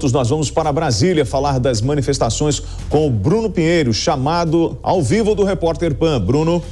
Nós vamos para Brasília falar das manifestações com o Bruno Pinheiro, chamado ao vivo do Repórter Pan. Bruno.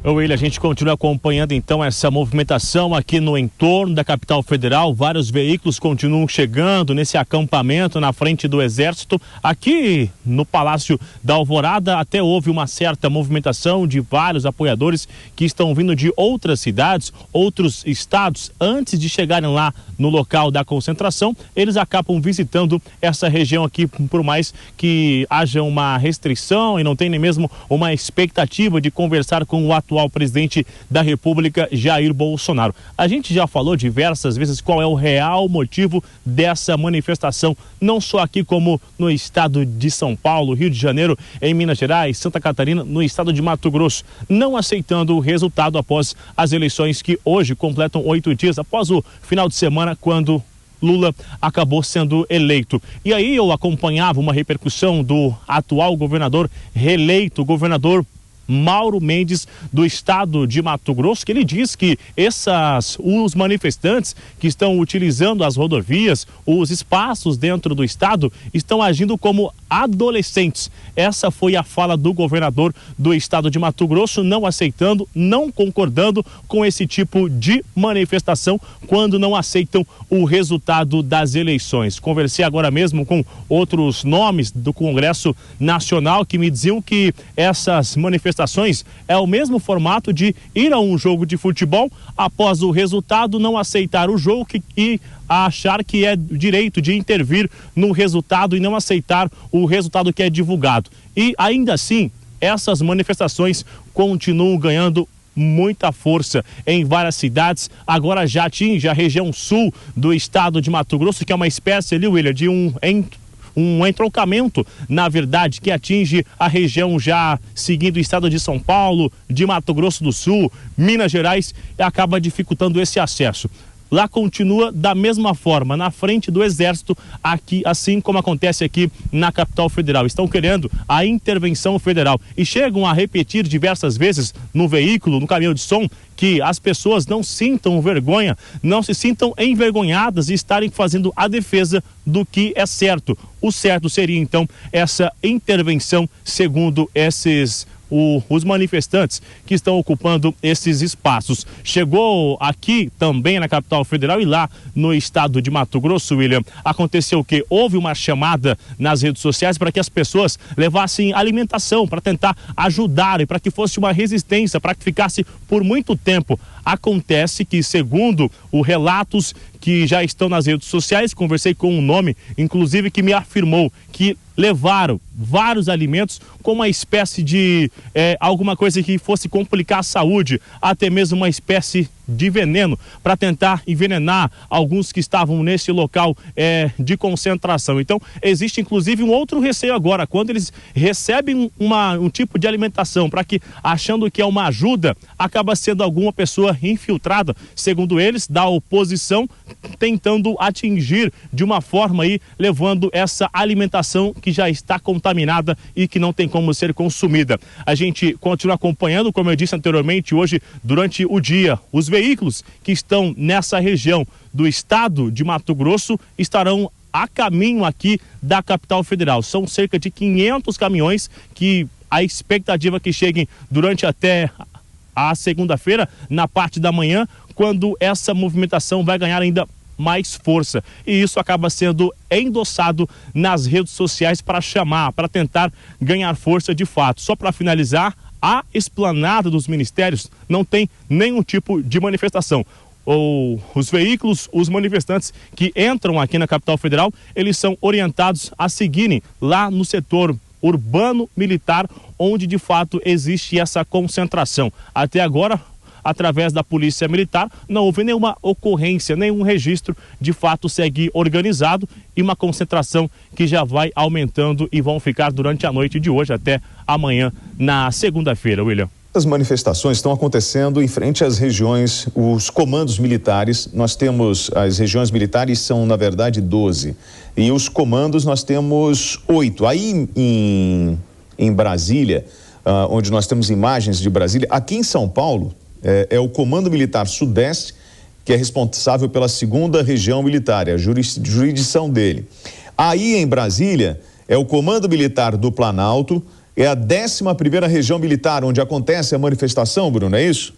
William, a gente continua acompanhando então essa movimentação aqui no entorno da capital federal. Vários veículos continuam chegando nesse acampamento na frente do Exército. Aqui no Palácio da Alvorada até houve uma certa movimentação de vários apoiadores que estão vindo de outras cidades, outros estados. Antes de chegarem lá no local da concentração, eles acabam visitando essa região aqui, por mais que haja uma restrição e não tem nem mesmo uma expectativa de conversar com o atual presidente da República, Jair Bolsonaro. A gente já falou diversas vezes qual é o real motivo dessa manifestação, não só aqui como no estado de São Paulo, Rio de Janeiro, em Minas Gerais, Santa Catarina, no estado de Mato Grosso, não aceitando o resultado após as eleições que hoje completam 8 dias, após o final de semana, quando Lula acabou sendo eleito. E aí eu acompanhava uma repercussão do atual governador reeleito, governador Mauro Mendes, do estado de Mato Grosso, que ele diz que os manifestantes que estão utilizando as rodovias, os espaços dentro do estado, estão agindo como adolescentes. Essa foi a fala do governador do estado de Mato Grosso, não aceitando, não concordando com esse tipo de manifestação quando não aceitam o resultado das eleições. Conversei agora mesmo com outros nomes do Congresso Nacional que me diziam que essas manifestações é o mesmo formato de ir a um jogo de futebol, após o resultado não aceitar o jogo e achar que é direito de intervir no resultado e não aceitar o resultado que é divulgado. E ainda assim, essas manifestações continuam ganhando muita força em várias cidades. Agora já atinge a região sul do estado de Mato Grosso, que é uma espécie ali, William, de um entroncamento, na verdade, que atinge a região já seguindo o estado de São Paulo, de Mato Grosso do Sul, Minas Gerais, e acaba dificultando esse acesso. Lá continua da mesma forma, na frente do Exército, aqui, assim como acontece aqui na capital federal. Estão querendo a intervenção federal e chegam a repetir diversas vezes no veículo, no caminhão de som, que as pessoas não sintam vergonha, não se sintam envergonhadas e estarem fazendo a defesa do que é certo. O certo seria, então, essa intervenção, segundo os manifestantes que estão ocupando esses espaços. Chegou aqui também na capital federal e lá no estado de Mato Grosso, William, aconteceu o quê? Houve uma chamada nas redes sociais para que as pessoas levassem alimentação, para tentar ajudar e para que fosse uma resistência, para que ficasse por muito tempo. Acontece que, segundo os relatos que já estão nas redes sociais, conversei com um nome, inclusive, que me afirmou que levaram vários alimentos com uma espécie de alguma coisa que fosse complicar a saúde, até mesmo uma espécie de veneno, para tentar envenenar alguns que estavam nesse local de concentração. Então, existe inclusive um outro receio agora, quando eles recebem um tipo de alimentação, para que, achando que é uma ajuda, acaba sendo alguma pessoa infiltrada, segundo eles, da oposição, tentando atingir de uma forma aí, levando essa alimentação que já está contaminada e que não tem como ser consumida. A gente continua acompanhando, como eu disse anteriormente, hoje, durante o dia, os veículos que estão nessa região do estado de Mato Grosso estarão a caminho aqui da capital federal. São cerca de 500 caminhões que a expectativa que cheguem durante até a segunda-feira, na parte da manhã, quando essa movimentação vai ganhar ainda mais força. E isso acaba sendo endossado nas redes sociais para chamar, para tentar ganhar força de fato. Só para finalizar, a esplanada dos ministérios não tem nenhum tipo de manifestação. Os veículos, os manifestantes que entram aqui na capital federal, eles são orientados a seguirem lá no setor urbano militar, onde de fato existe essa concentração. Até agora, através da Polícia Militar, não houve nenhuma ocorrência, nenhum registro, de fato segue organizado e uma concentração que já vai aumentando e vão ficar durante a noite de hoje até amanhã, na segunda-feira, William. As manifestações estão acontecendo em frente às regiões, os comandos militares. Nós temos, as regiões militares são, na verdade, 12. E os comandos nós temos 8. Aí em Brasília, onde nós temos imagens de Brasília, aqui em São Paulo, é o Comando Militar Sudeste que é responsável pela 2ª Região Militar, a jurisdição dele. Aí em Brasília é o Comando Militar do Planalto, é a 11ª Região Militar onde acontece a manifestação, Bruno, é isso?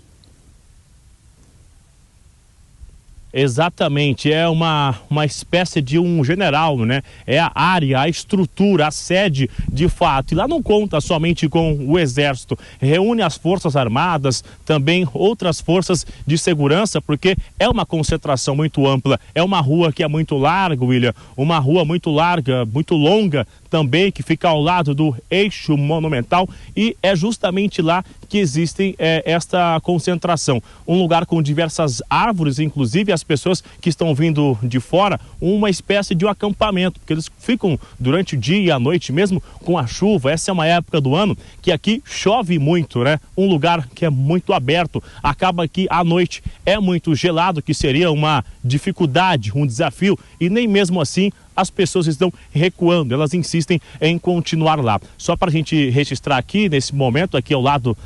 Exatamente, é uma espécie de um general, né? É a área, a estrutura, a sede de fato. E lá não conta somente com o Exército, reúne as Forças Armadas, também outras forças de segurança, porque é uma concentração muito ampla. É uma rua que é muito larga, William, uma rua muito larga, muito longa também, que fica ao lado do eixo monumental, e é justamente lá que existe esta concentração. Um lugar com diversas árvores, inclusive as pessoas que estão vindo de fora, uma espécie de um acampamento, porque eles ficam durante o dia e a noite, mesmo com a chuva. Essa é uma época do ano que aqui chove muito, né? Um lugar que é muito aberto, acaba que à noite é muito gelado, que seria uma dificuldade, um desafio, e nem mesmo assim as pessoas estão recuando, elas insistem em continuar lá. Só para a gente registrar aqui, nesse momento, aqui ao lado,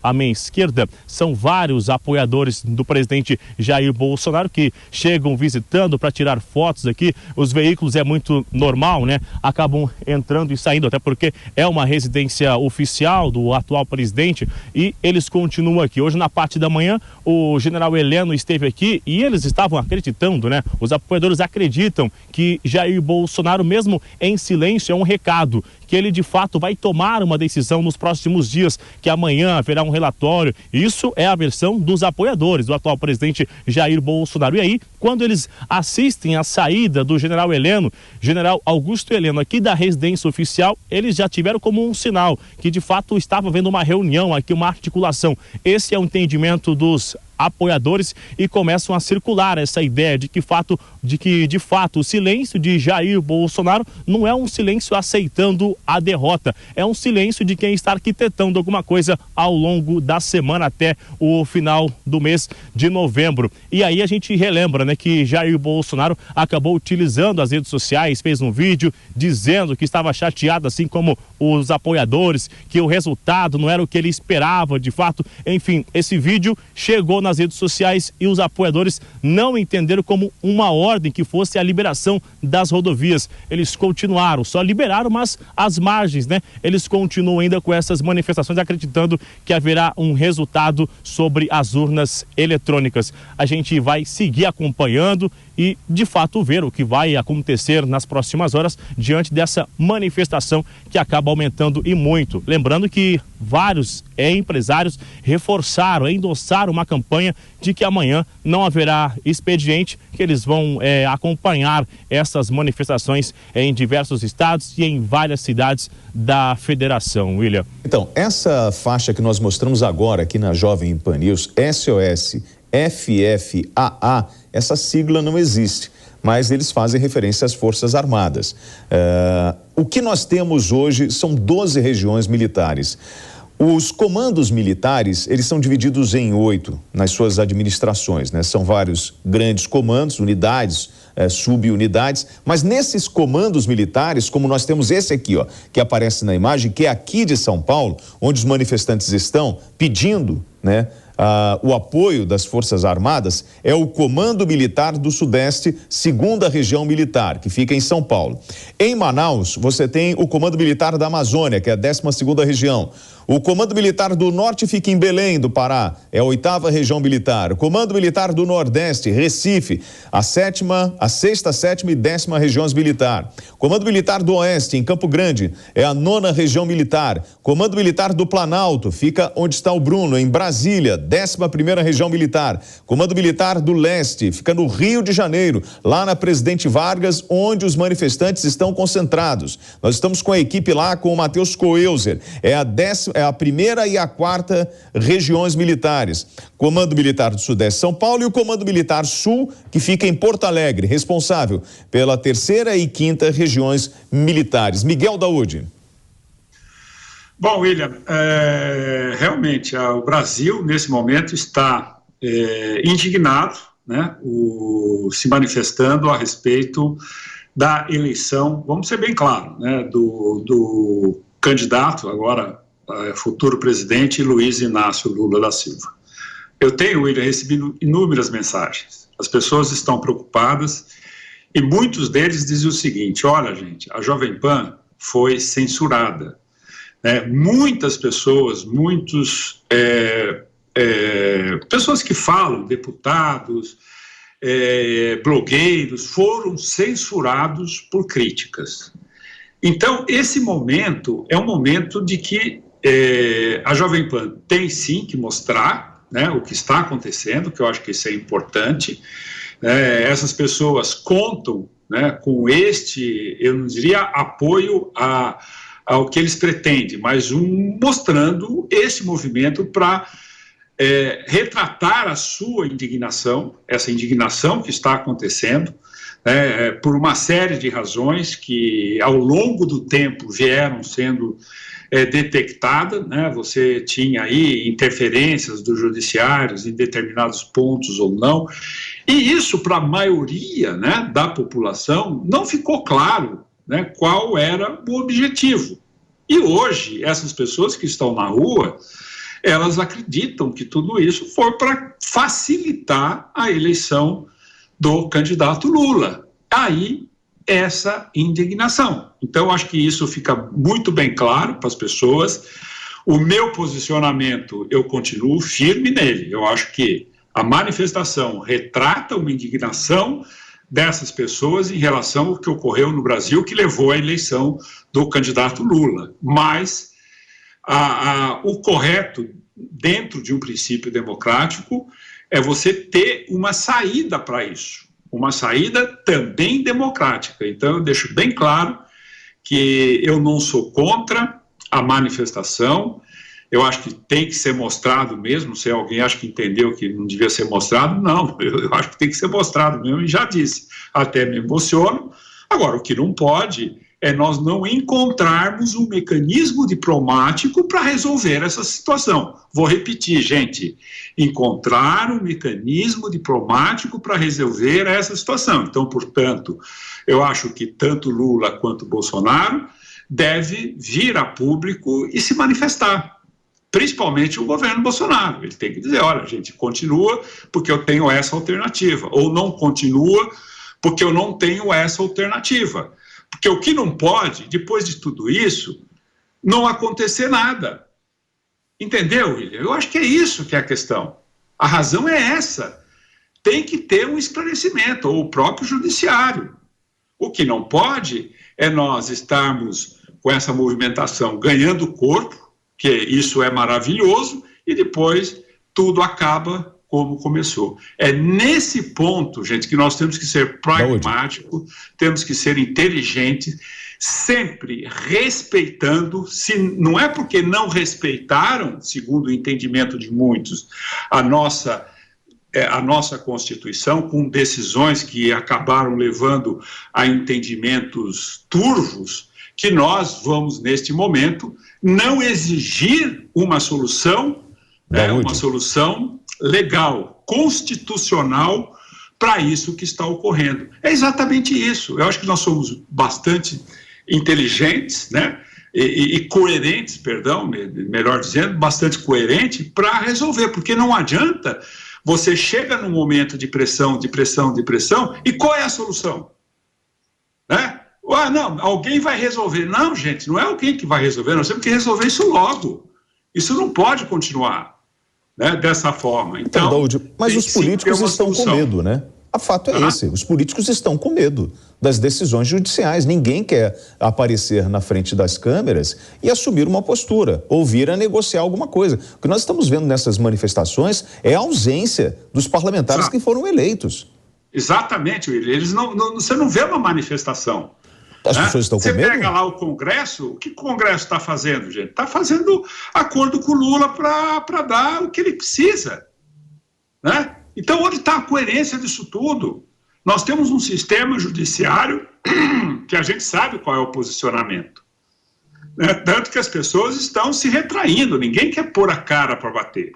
à minha esquerda, são vários apoiadores do presidente Jair Bolsonaro que chegam visitando para tirar fotos aqui. Os veículos é muito normal, né? Acabam entrando e saindo, até porque é uma residência oficial do atual presidente, e eles continuam aqui. Hoje, na parte da manhã, o general Heleno esteve aqui e eles estavam acreditando, né? Os apoiadores acreditam que Jair Bolsonaro, mesmo em silêncio, é um recado que ele de fato vai tomar uma decisão nos próximos dias, que amanhã haverá um relatório. Isso é a versão dos apoiadores do atual presidente Jair Bolsonaro. E aí, quando eles assistem à saída do general Heleno, general Augusto Heleno, aqui da residência oficial, eles já tiveram como um sinal que de fato estava havendo uma reunião aqui, uma articulação. Esse é o entendimento dos apoiadores, e começam a circular essa ideia de que de fato o silêncio de Jair Bolsonaro não é um silêncio aceitando a derrota, é um silêncio de quem está arquitetando alguma coisa ao longo da semana até o final do mês de novembro. E aí a gente relembra, né, que Jair Bolsonaro acabou utilizando as redes sociais, fez um vídeo dizendo que estava chateado, assim como os apoiadores, que o resultado não era o que ele esperava de fato. Enfim, esse vídeo chegou nas redes sociais e os apoiadores não entenderam como uma ordem que fosse a liberação das rodovias. Eles continuaram, só liberaram, mas às margens, né? Eles continuam ainda com essas manifestações, acreditando que haverá um resultado sobre as urnas eletrônicas. A gente vai seguir acompanhando e, de fato, ver o que vai acontecer nas próximas horas diante dessa manifestação que acaba aumentando e muito. Lembrando que vários empresários reforçaram, endossaram uma campanha de que amanhã não haverá expediente, que eles vão acompanhar essas manifestações em diversos estados e em várias cidades da federação. William. Então, essa faixa que nós mostramos agora aqui na Jovem Pan News, SOS FFAA, essa sigla não existe, mas eles fazem referência às Forças Armadas. O que nós temos hoje são 12 regiões militares. Os comandos militares, eles são divididos em 8 nas suas administrações, né? São vários grandes comandos, unidades, subunidades, mas nesses comandos militares, como nós temos esse aqui, ó, que aparece na imagem, que é aqui de São Paulo, onde os manifestantes estão pedindo, né, o apoio das Forças Armadas, é o Comando Militar do Sudeste, 2ª Região Militar, que fica em São Paulo. Em Manaus, você tem o Comando Militar da Amazônia, que é a 12ª Região. O Comando Militar do Norte fica em Belém, do Pará, é a 8ª Região Militar. O Comando Militar do Nordeste, Recife, a 6ª, 7ª e 10ª Regiões Militar. Comando Militar do Oeste, em Campo Grande, é a 9ª Região Militar. Comando Militar do Planalto, fica onde está o Bruno, em Brasília, 11ª Região Militar. Comando Militar do Leste, fica no Rio de Janeiro, lá na Presidente Vargas, onde os manifestantes estão concentrados. Nós estamos com a equipe lá, com o Matheus Coelzer, é a 1ª e a 4ª Regiões Militares. Comando Militar do Sudeste, São Paulo, e o Comando Militar Sul, que fica em Porto Alegre, responsável pela 3ª e 5ª Regiões Militares. Miguel Daúde. Bom, William, realmente o Brasil, nesse momento, está indignado, né, se manifestando a respeito da eleição, vamos ser bem claros, né, do candidato, agora futuro presidente, Luiz Inácio Lula da Silva. Eu tenho, William, recebido inúmeras mensagens. As pessoas estão preocupadas e muitos deles dizem o seguinte: olha, gente, a Jovem Pan foi censurada. Muitas pessoas, pessoas que falam, deputados, blogueiros, foram censurados por críticas. Então, esse momento é um momento de que a Jovem Pan tem sim que mostrar o que está acontecendo, que eu acho que isso é importante. Essas pessoas contam com eu não diria apoio ao que eles pretendem, mas mostrando esse movimento para retratar a sua indignação, essa indignação que está acontecendo, por uma série de razões que ao longo do tempo vieram sendo detectada, Você tinha aí interferências dos judiciários em determinados pontos ou não, e isso para a maioria da população não ficou claro qual era o objetivo. E hoje, essas pessoas que estão na rua, elas acreditam que tudo isso foi para facilitar a eleição do candidato Lula. Aí, essa indignação. Então, acho que isso fica muito bem claro para as pessoas. O meu posicionamento, eu continuo firme nele. Eu acho que a manifestação retrata uma indignação dessas pessoas em relação ao que ocorreu no Brasil, que levou à eleição do candidato Lula. Mas o correto, dentro de um princípio democrático, é você ter uma saída para isso. Uma saída também democrática. Então, eu deixo bem claro que eu não sou contra a manifestação. Eu acho que tem que ser mostrado mesmo. Se alguém acha que entendeu que não devia ser mostrado, não. Eu acho que tem que ser mostrado mesmo, e já disse. Até me emociono. Agora, o que não pode é nós não encontrarmos um mecanismo diplomático para resolver essa situação. Vou repetir, gente, encontrar um mecanismo diplomático para resolver essa situação. Então, portanto, eu acho que tanto Lula quanto Bolsonaro deve vir a público e se manifestar, principalmente o governo Bolsonaro. Ele tem que dizer, olha, gente, continua porque eu tenho essa alternativa, ou não continua porque eu não tenho essa alternativa. Porque o que não pode, depois de tudo isso, não acontecer nada. Entendeu, William? Eu acho que é isso que é a questão. A razão é essa. Tem que ter um esclarecimento, ou o próprio judiciário. O que não pode é nós estarmos com essa movimentação ganhando corpo, que isso é maravilhoso, e depois tudo acaba como começou. É nesse ponto, gente, que nós temos que ser pragmáticos, temos que ser inteligentes, sempre respeitando, se não é porque não respeitaram, segundo o entendimento de muitos, a nossa Constituição, com decisões que acabaram levando a entendimentos turvos, que nós vamos, neste momento, não exigir uma solução, uma solução legal, constitucional, para isso que está ocorrendo. É exatamente isso. Eu acho que nós somos bastante inteligentes, e coerentes, melhor dizendo, bastante coerente para resolver, porque não adianta você chega num momento de pressão, e qual é a solução? Não, alguém vai resolver. Não, gente, não é alguém que vai resolver, nós temos que resolver isso logo. Isso não pode continuar dessa forma. Então, mas os políticos estão com medo, O fato é esse, os políticos estão com medo das decisões judiciais. Ninguém quer aparecer na frente das câmeras e assumir uma postura, ou vir a negociar alguma coisa. O que nós estamos vendo nessas manifestações é a ausência dos parlamentares que foram eleitos. Exatamente, William. Você não vê uma manifestação. As pessoas estão com medo? Você pega lá o Congresso, o que o Congresso está fazendo, gente? Está fazendo acordo com o Lula para dar o que ele precisa. Então, onde está a coerência disso tudo? Nós temos um sistema judiciário que a gente sabe qual é o posicionamento. Tanto que as pessoas estão se retraindo, ninguém quer pôr a cara para bater.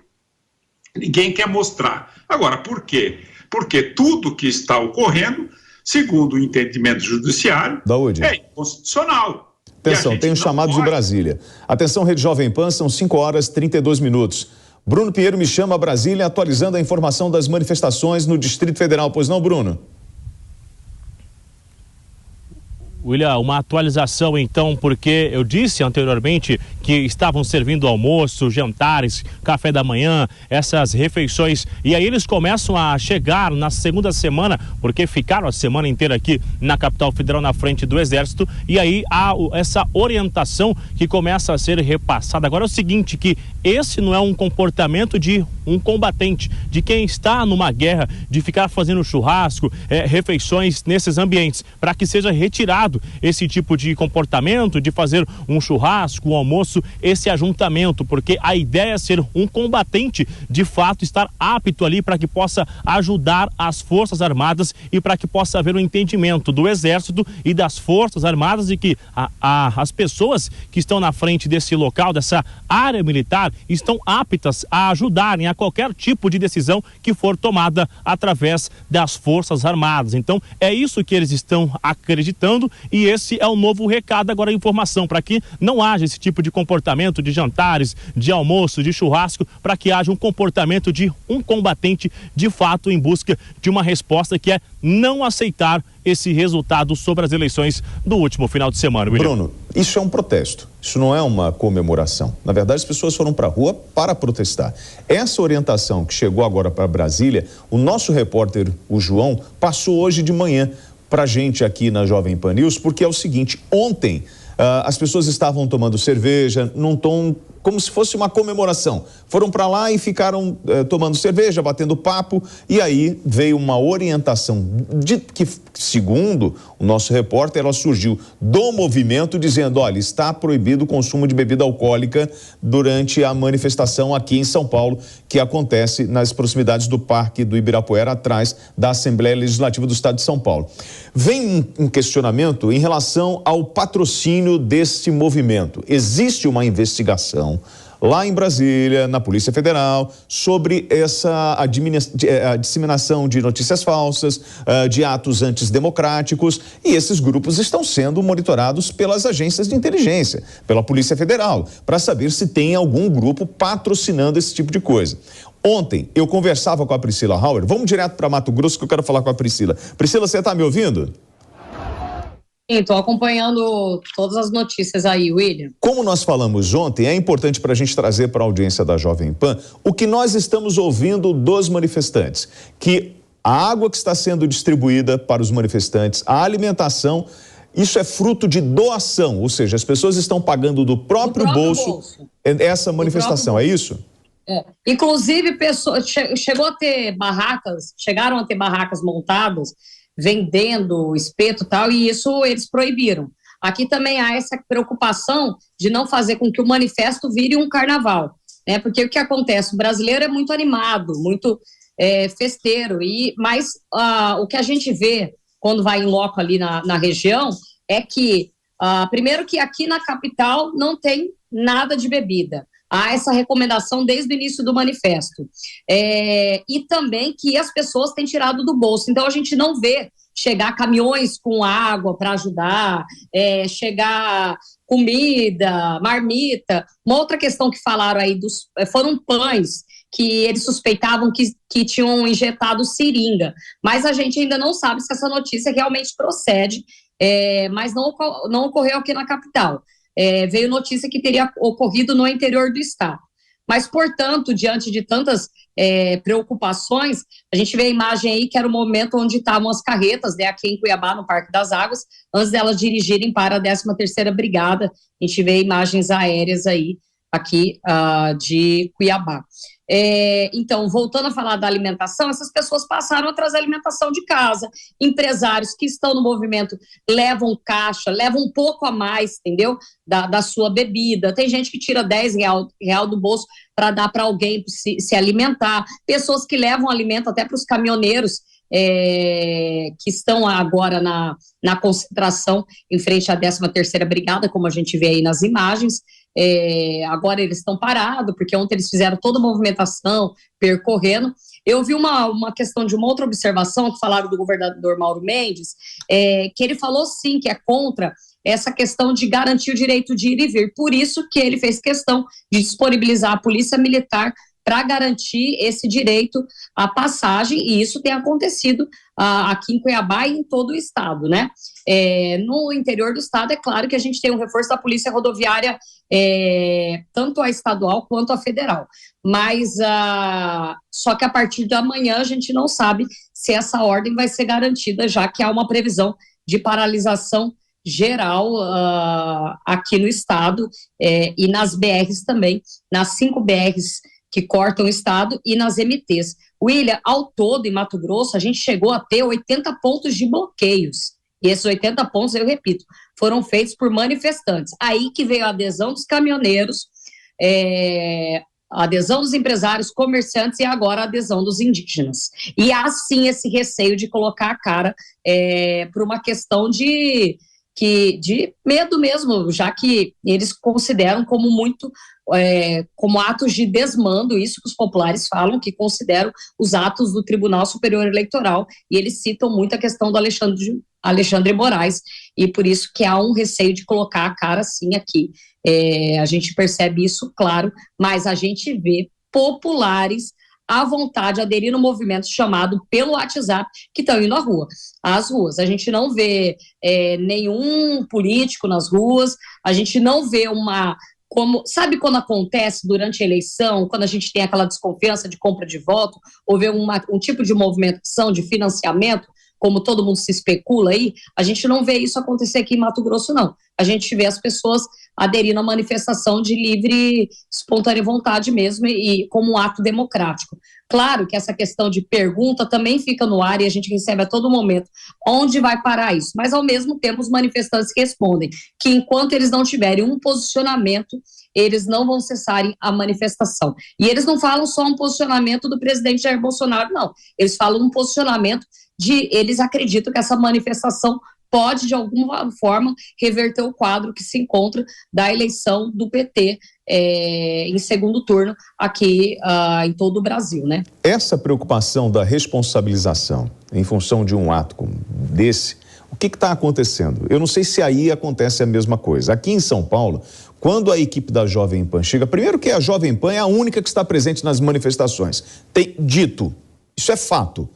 Ninguém quer mostrar. Agora, por quê? Porque tudo que está ocorrendo, segundo o entendimento judiciário, é inconstitucional. Atenção, tem um chamado de Brasília. Atenção, Rede Jovem Pan, são 5h32. Bruno Pinheiro me chama a Brasília, atualizando a informação das manifestações no Distrito Federal. Pois não, Bruno? William, uma atualização então, porque eu disse anteriormente que estavam servindo almoço, jantares, café da manhã, essas refeições, e aí eles começam a chegar na segunda semana, porque ficaram a semana inteira aqui na capital federal, na frente do Exército, e aí há essa orientação que começa a ser repassada. Agora é o seguinte, que esse não é um comportamento de um combatente, de quem está numa guerra, de ficar fazendo churrasco, refeições nesses ambientes, para que seja retirado esse tipo de comportamento, de fazer um churrasco, um almoço, esse ajuntamento, porque a ideia é ser um combatente, de fato estar apto ali para que possa ajudar as Forças Armadas e para que possa haver um entendimento do Exército e das Forças Armadas e que as pessoas que estão na frente desse local, dessa área militar, estão aptas a ajudarem a qualquer tipo de decisão que for tomada através das Forças Armadas. Então, é isso que eles estão acreditando. E esse é o novo recado, agora a informação, para que não haja esse tipo de comportamento de jantares, de almoço, de churrasco, para que haja um comportamento de um combatente de fato em busca de uma resposta que é não aceitar esse resultado sobre as eleições do último final de semana. William. Bruno, isso é um protesto, isso não é uma comemoração. Na verdade, as pessoas foram para a rua para protestar. Essa orientação que chegou agora para Brasília, o nosso repórter, o João, passou hoje de manhã para a gente aqui na Jovem Pan News, porque é o seguinte, ontem as pessoas estavam tomando cerveja num tom como se fosse uma comemoração. Foram para lá e ficaram tomando cerveja, batendo papo, e aí veio uma orientação que, segundo o nosso repórter, ela surgiu do movimento dizendo, olha, está proibido o consumo de bebida alcoólica durante a manifestação aqui em São Paulo, que acontece nas proximidades do Parque do Ibirapuera, atrás da Assembleia Legislativa do Estado de São Paulo. Vem um questionamento em relação ao patrocínio desse movimento. Existe uma investigação lá em Brasília, na Polícia Federal, sobre a disseminação de notícias falsas, de atos antidemocráticos, e esses grupos estão sendo monitorados pelas agências de inteligência, pela Polícia Federal, para saber se tem algum grupo patrocinando esse tipo de coisa. Ontem eu conversava com a Priscila Hauer, vamos direto para Mato Grosso que eu quero falar com a Priscila. Priscila, você está me ouvindo? Estou acompanhando todas as notícias aí, William. Como nós falamos ontem, é importante para a gente trazer para a audiência da Jovem Pan o que nós estamos ouvindo dos manifestantes, que a água que está sendo distribuída para os manifestantes, a alimentação, isso é fruto de doação, ou seja, as pessoas estão pagando do próprio bolso essa manifestação, é isso? É. Inclusive, chegaram a ter barracas montadas, vendendo espeto e tal, e isso eles proibiram. Aqui também há essa preocupação de não fazer com que o manifesto vire um carnaval, né? Porque o que acontece? O brasileiro é muito animado, muito festeiro, mas o que a gente vê quando vai em loco ali na região é que, primeiro que aqui na capital não tem nada de bebida. Há essa recomendação desde o início do manifesto. E também que as pessoas têm tirado do bolso. Então, a gente não vê chegar caminhões com água para ajudar, chegar comida, marmita. Uma outra questão que falaram aí foram pães que eles suspeitavam que tinham injetado seringa. Mas a gente ainda não sabe se essa notícia realmente procede, mas não ocorreu aqui na capital. Veio notícia que teria ocorrido no interior do estado. Mas, portanto, diante de tantas preocupações, a gente vê a imagem aí que era o momento onde estavam as carretas, né, aqui em Cuiabá, no Parque das Águas, antes delas dirigirem para a 13ª Brigada. A gente vê imagens aéreas aí, aqui de Cuiabá. Então, voltando a falar da alimentação, essas pessoas passaram a trazer alimentação de casa. Empresários que estão no movimento levam caixa, levam um pouco a mais, entendeu? Da sua bebida. Tem gente que tira R$10 do bolso para dar para alguém se alimentar. Pessoas que levam alimento até para os caminhoneiros que estão agora na concentração em frente à 13ª Brigada, como a gente vê aí nas imagens. Agora eles estão parados, porque ontem eles fizeram toda a movimentação, percorrendo. Eu vi uma questão de uma outra observação que falaram do governador Mauro Mendes, que ele falou sim que é contra essa questão de garantir o direito de ir e vir. Por isso que ele fez questão de disponibilizar a polícia militar para garantir esse direito à passagem, e isso tem acontecido aqui em Cuiabá e em todo o estado, né? No interior do estado, é claro que a gente tem um reforço da Polícia Rodoviária, tanto a estadual quanto a federal, mas só que a partir da manhã a gente não sabe se essa ordem vai ser garantida, já que há uma previsão de paralisação geral aqui no estado, e nas BRs também, nas 5 BRs que cortam o estado e nas MTs. William, ao todo em Mato Grosso, a gente chegou a ter 80 pontos de bloqueios. E esses 80 pontos, eu repito, foram feitos por manifestantes. Aí que veio a adesão dos caminhoneiros, a adesão dos empresários, comerciantes e agora a adesão dos indígenas. E há sim esse receio de colocar a cara por uma questão de medo mesmo, já que eles consideram como muito como atos de desmando, isso que os populares falam, que consideram os atos do Tribunal Superior Eleitoral, e eles citam muito a questão do Alexandre Moraes, e por isso que há um receio de colocar a cara sim aqui. A gente percebe isso, claro, mas a gente vê populares à vontade aderir no movimento chamado pelo WhatsApp, que estão indo às ruas. A gente não vê nenhum político nas ruas, a gente não vê sabe quando acontece durante a eleição, quando a gente tem aquela desconfiança de compra de voto, ou vê um tipo de movimentação de financiamento, como todo mundo se especula aí, a gente não vê isso acontecer aqui em Mato Grosso, não. A gente vê as pessoas aderindo à manifestação de livre, espontânea vontade mesmo, e como um ato democrático. Claro que essa questão de pergunta também fica no ar e a gente recebe a todo momento onde vai parar isso, mas ao mesmo tempo os manifestantes respondem que enquanto eles não tiverem um posicionamento, eles não vão cessarem a manifestação. E eles não falam só um posicionamento do presidente Jair Bolsonaro, não. Eles falam um posicionamento eles acreditam que essa manifestação pode, de alguma forma, reverter o quadro que se encontra da eleição do PT em segundo turno aqui em todo o Brasil, né? Essa preocupação da responsabilização em função de um ato como desse, o que está acontecendo? Eu não sei se aí acontece a mesma coisa. Aqui em São Paulo, quando a equipe da Jovem Pan chega, primeiro que a Jovem Pan é a única que está presente nas manifestações. Tem dito, isso é fato.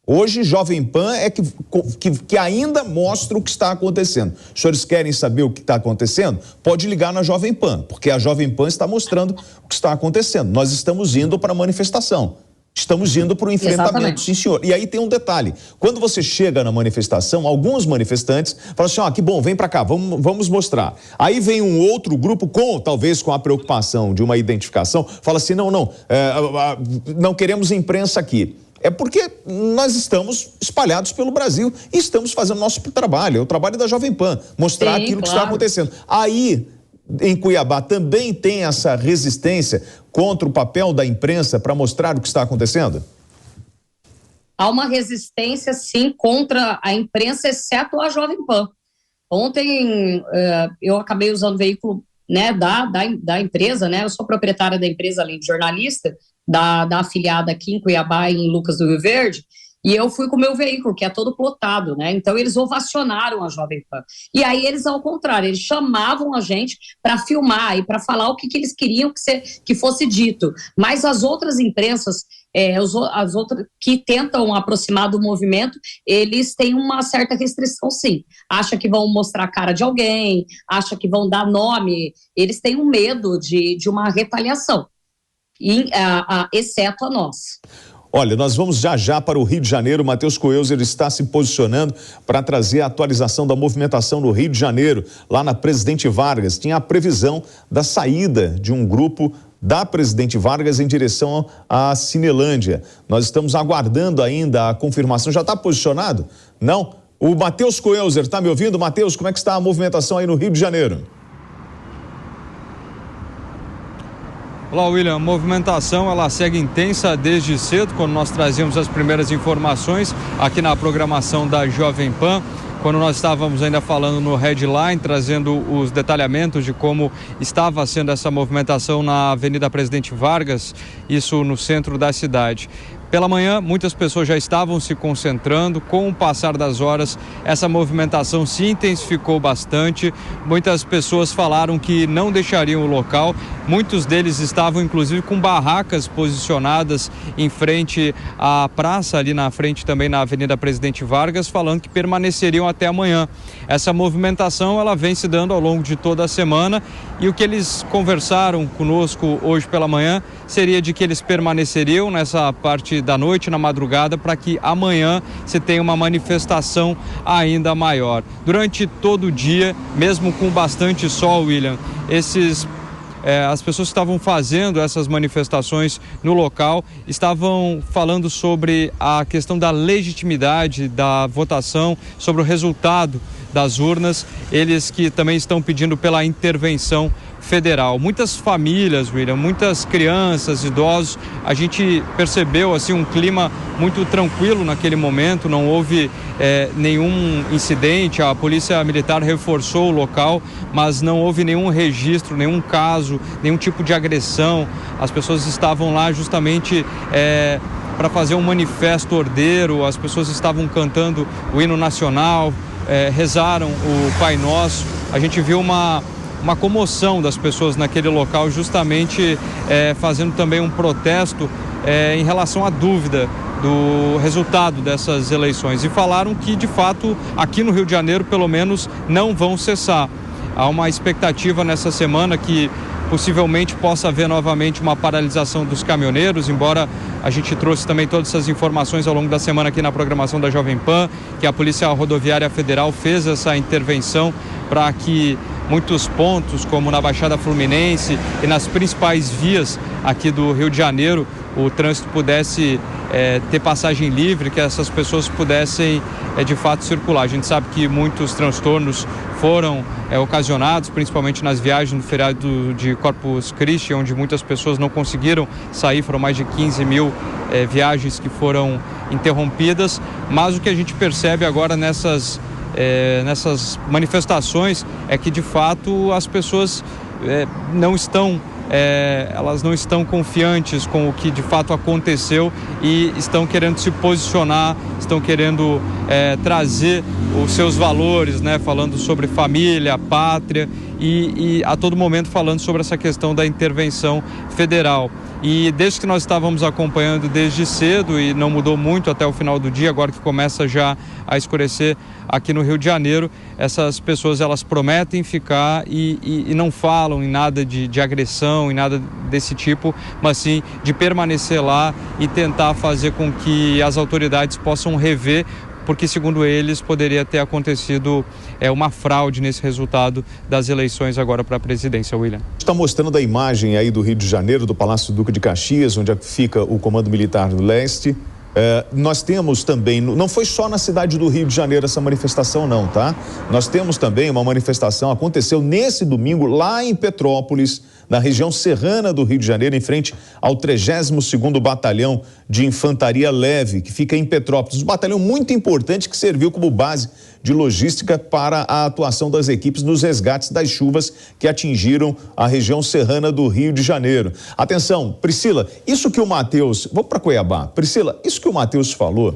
Hoje, Jovem Pan é que ainda mostra o que está acontecendo. Os senhores querem saber o que está acontecendo? Pode ligar na Jovem Pan, porque a Jovem Pan está mostrando o que está acontecendo. Nós estamos indo para a manifestação. Estamos indo para o enfrentamento, exatamente. Sim, senhor. E aí tem um detalhe. Quando você chega na manifestação, alguns manifestantes falam assim, que bom, vem para cá, vamos mostrar. Aí vem um outro grupo, talvez com a preocupação de uma identificação, fala assim, não queremos imprensa aqui. É porque nós estamos espalhados pelo Brasil e estamos fazendo nosso trabalho, é o trabalho da Jovem Pan, mostrar aquilo que está acontecendo. Aí, em Cuiabá, também tem essa resistência contra o papel da imprensa para mostrar o que está acontecendo? Há uma resistência, sim, contra a imprensa, exceto a Jovem Pan. Ontem, eu acabei usando o veículo, né, da empresa, né, eu sou proprietária da empresa, além de jornalista, da afiliada aqui em Cuiabá, em Lucas do Rio Verde, e eu fui com o meu veículo, que é todo plotado, né? Então eles ovacionaram a Jovem Pan. E aí eles, ao contrário, eles chamavam a gente para filmar e para falar o que eles queriam que fosse dito. Mas as outras imprensas, as outras que tentam aproximar do movimento, eles têm uma certa restrição, sim. Acha que vão mostrar a cara de alguém, acha que vão dar nome, eles têm um medo de uma retaliação. Exceto a nós. Olha, nós vamos já para o Rio de Janeiro. Matheus Coelzer está se posicionando para trazer a atualização da movimentação no Rio de Janeiro, lá na Presidente Vargas. Tinha a previsão da saída de um grupo da Presidente Vargas em direção à Cinelândia. Nós estamos aguardando ainda a confirmação. Já está posicionado? Não? O Matheus Coelzer, está me ouvindo? Matheus, como é que está a movimentação aí no Rio de Janeiro? Olá, William. A movimentação ela segue intensa desde cedo, quando nós trazíamos as primeiras informações aqui na programação da Jovem Pan, quando nós estávamos ainda falando no headline, trazendo os detalhamentos de como estava sendo essa movimentação na Avenida Presidente Vargas, isso no centro da cidade. Pela manhã, muitas pessoas já estavam se concentrando. Com o passar das horas, essa movimentação se intensificou bastante. Muitas pessoas falaram que não deixariam o local. Muitos deles estavam, inclusive, com barracas posicionadas em frente à praça, ali na frente também na Avenida Presidente Vargas, falando que permaneceriam até amanhã. Essa movimentação, ela vem se dando ao longo de toda a semana, e o que eles conversaram conosco hoje pela manhã seria de que eles permaneceriam nessa parte da noite, na madrugada, para que amanhã se tenha uma manifestação ainda maior. Durante todo o dia, mesmo com bastante sol, William, as pessoas que estavam fazendo essas manifestações no local estavam falando sobre a questão da legitimidade da votação, sobre o resultado das urnas, eles que também estão pedindo pela intervenção federal. Muitas famílias, William, muitas crianças, idosos, a gente percebeu assim um clima muito tranquilo naquele momento, não houve nenhum incidente, a polícia militar reforçou o local, mas não houve nenhum registro, nenhum caso, nenhum tipo de agressão. As pessoas estavam lá justamente para fazer um manifesto ordeiro, as pessoas estavam cantando o hino nacional, rezaram o Pai Nosso. A gente viu uma comoção das pessoas naquele local, justamente fazendo também um protesto em relação à dúvida do resultado dessas eleições, e falaram que de fato aqui no Rio de Janeiro pelo menos não vão cessar. Há uma expectativa nessa semana que possivelmente possa haver novamente uma paralisação dos caminhoneiros, embora a gente trouxe também todas essas informações ao longo da semana aqui na programação da Jovem Pan, que a Polícia Rodoviária Federal fez essa intervenção para que muitos pontos, como na Baixada Fluminense e nas principais vias aqui do Rio de Janeiro, o trânsito pudesse ter passagem livre, que essas pessoas pudessem de fato circular. A gente sabe que muitos transtornos foram ocasionados, principalmente nas viagens no feriado de Corpus Christi, onde muitas pessoas não conseguiram sair, foram mais de 15 mil viagens que foram interrompidas, mas o que a gente percebe agora nessas manifestações é que de fato as pessoas elas não estão confiantes com o que de fato aconteceu e estão querendo se posicionar, estão querendo trazer os seus valores, né? Falando sobre família, pátria e a todo momento falando sobre essa questão da intervenção federal. E desde que nós estávamos acompanhando desde cedo, e não mudou muito até o final do dia, agora que começa já a escurecer aqui no Rio de Janeiro, essas pessoas elas prometem ficar e não falam em nada de agressão, em nada desse tipo, mas sim de permanecer lá e tentar fazer com que as autoridades possam rever, porque segundo eles poderia ter acontecido uma fraude nesse resultado das eleições agora para a presidência, William. Está mostrando a imagem aí do Rio de Janeiro, do Palácio Duque de Caxias, onde fica o Comando Militar do Leste. Nós temos também, não foi só na cidade do Rio de Janeiro essa manifestação não, tá? Nós temos também uma manifestação, aconteceu nesse domingo lá em Petrópolis, na região serrana do Rio de Janeiro, em frente ao 32º Batalhão de Infantaria Leve, que fica em Petrópolis. Um batalhão muito importante que serviu como base de logística para a atuação das equipes nos resgates das chuvas que atingiram a região serrana do Rio de Janeiro. Atenção, Priscila, isso que o Matheus... Vamos para Cuiabá. Priscila, isso que o Matheus falou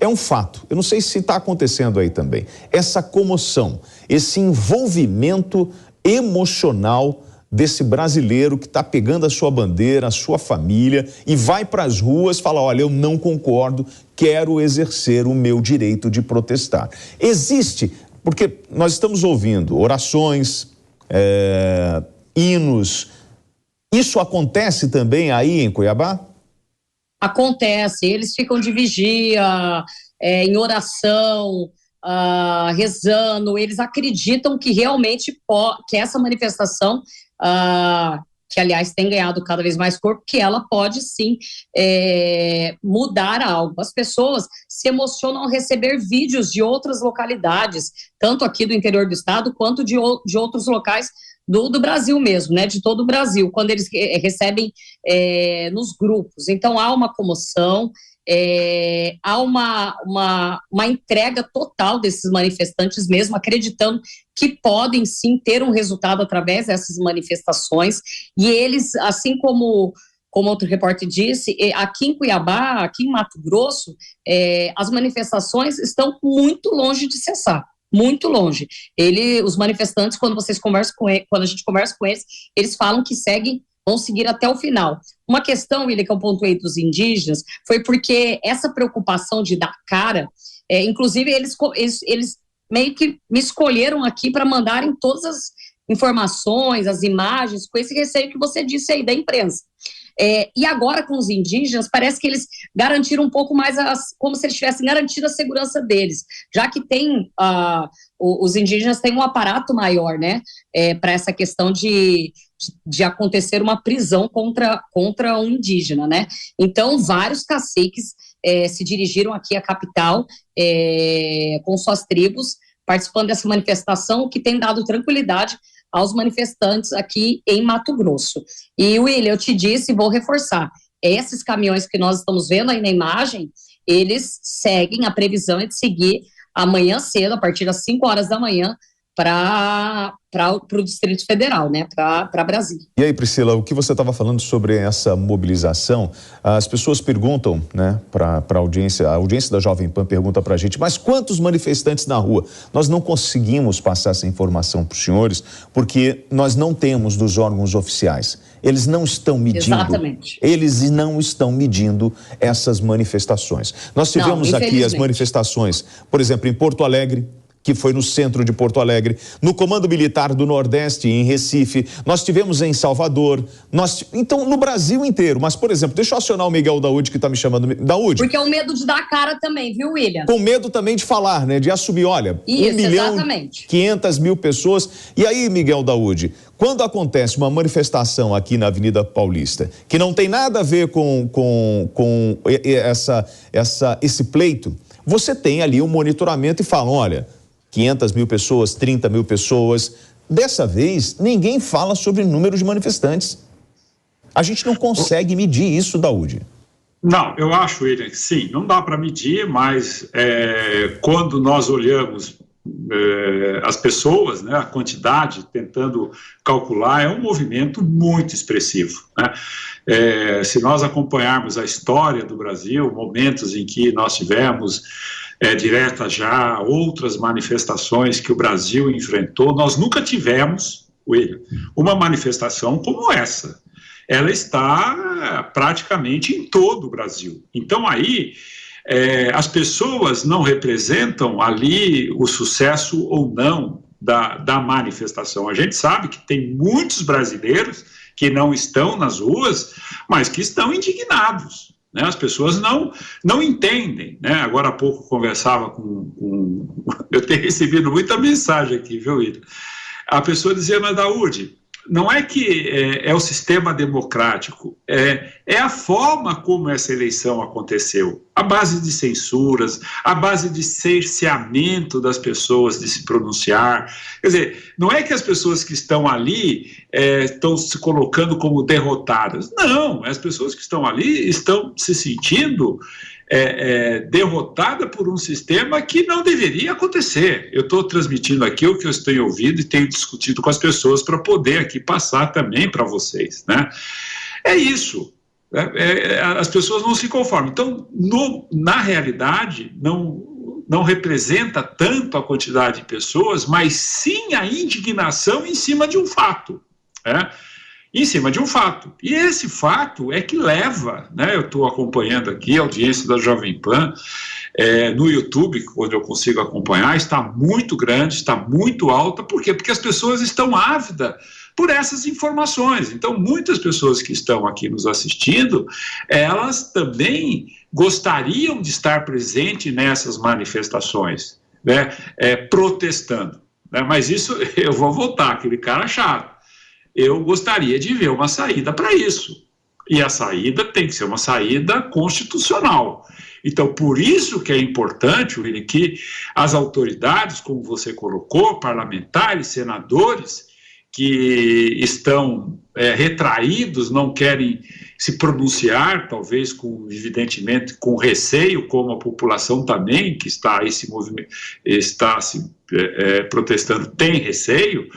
é um fato. Eu não sei se está acontecendo aí também. Essa comoção, esse envolvimento emocional desse brasileiro que está pegando a sua bandeira, a sua família e vai para as ruas falar, olha, eu não concordo, quero exercer o meu direito de protestar. Existe, porque nós estamos ouvindo orações, hinos, isso acontece também aí em Cuiabá? Acontece, eles ficam de vigia, em oração, rezando, eles acreditam que realmente que essa manifestação, que aliás tem ganhado cada vez mais corpo, que ela pode sim mudar algo. As pessoas se emocionam ao receber vídeos de outras localidades, tanto aqui do interior do estado, quanto de outros locais do Brasil mesmo, né, de todo o Brasil, quando eles recebem nos grupos. Então há uma comoção, há uma entrega total desses manifestantes mesmo, acreditando que podem sim ter um resultado através dessas manifestações, e eles, assim como como outro repórter disse, aqui em Cuiabá, aqui em Mato Grosso, as manifestações estão muito longe de cessar, muito longe. Os manifestantes, quando a gente conversa com eles, eles falam que vão seguir até o final. Uma questão, William, que eu pontuei dos indígenas, foi porque essa preocupação de dar cara, inclusive eles meio que me escolheram aqui para mandarem todas as informações, as imagens, com esse receio que você disse aí da imprensa. E agora com os indígenas, parece que eles garantiram um pouco mais, como se eles tivessem garantido a segurança deles, já que os indígenas têm um aparato maior, né, para essa questão de acontecer uma prisão contra um indígena, né. Então, vários caciques se dirigiram aqui à capital com suas tribos, participando dessa manifestação, que tem dado tranquilidade aos manifestantes aqui em Mato Grosso. E, William, eu te disse e vou reforçar, esses caminhões que nós estamos vendo aí na imagem, eles seguem, a previsão é de seguir amanhã cedo, a partir das 5 horas da manhã, para o Distrito Federal, né, para Brasília. E aí, Priscila, o que você estava falando sobre essa mobilização, as pessoas perguntam, né, para a audiência da Jovem Pan pergunta para a gente, mas quantos manifestantes na rua? Nós não conseguimos passar essa informação para os senhores, porque nós não temos dos órgãos oficiais. Eles não estão medindo. Exatamente. Eles não estão medindo essas manifestações. Nós tivemos aqui as manifestações, por exemplo, em Porto Alegre, que foi no centro de Porto Alegre, no Comando Militar do Nordeste, em Recife, nós tivemos em Salvador, então no Brasil inteiro. Mas, por exemplo, deixa eu acionar o Miguel Daúde, que está me chamando. Daúde. Porque é o medo de dar cara também, viu, William? Com medo também de falar, né, de assumir, olha, isso, 1 milhão, exatamente. 500 mil pessoas. E aí, Miguel Daúde, quando acontece uma manifestação aqui na Avenida Paulista, que não tem nada a ver com esse pleito, você tem ali um monitoramento e fala, olha, 500 mil pessoas, 30 mil pessoas. Dessa vez, ninguém fala sobre o número de manifestantes. A gente não consegue medir isso, Daúde. Não, eu acho, William, que sim, não dá para medir, mas quando nós olhamos as pessoas, né, a quantidade, tentando calcular, é um movimento muito expressivo, né? Se nós acompanharmos a história do Brasil, momentos em que nós tivemos direta já, outras manifestações que o Brasil enfrentou, nós nunca tivemos, William, uma manifestação como essa. Ela está praticamente em todo o Brasil. Então aí, as pessoas não representam ali o sucesso ou não da manifestação. A gente sabe que tem muitos brasileiros que não estão nas ruas, mas que estão indignados. Né? As pessoas não entendem, né? Agora há pouco conversava eu tenho recebido muita mensagem aqui, viu, William? A pessoa dizia, mas Daúde, não é que é o sistema democrático, é a forma como essa eleição aconteceu, a base de censuras, a base de cerceamento das pessoas de se pronunciar. Quer dizer, não é que as pessoas que estão ali estão se colocando como derrotadas. Não, as pessoas que estão ali estão se sentindo derrotada por um sistema que não deveria acontecer. Eu estou transmitindo aqui o que eu tenho ouvido e tenho discutido com as pessoas para poder aqui passar também para vocês, né? É isso. As pessoas não se conformam. Então, na realidade, não representa tanto a quantidade de pessoas, mas sim a indignação em cima de um fato, né? Em cima de um fato. E esse fato é que leva, né? Eu estou acompanhando aqui a audiência da Jovem Pan no YouTube, onde eu consigo acompanhar, está muito grande, está muito alta. Por quê? Porque as pessoas estão ávidas por essas informações. Então, muitas pessoas que estão aqui nos assistindo, elas também gostariam de estar presentes nessas manifestações, né? Protestando. Né? Mas isso, eu vou voltar, aquele cara chato. Eu gostaria de ver uma saída para isso. E a saída tem que ser uma saída constitucional. Então, por isso que é importante, William, que as autoridades, como você colocou, parlamentares, senadores, que estão retraídos, não querem se pronunciar, talvez evidentemente com receio, como a população também, que está se protestando, tem receio.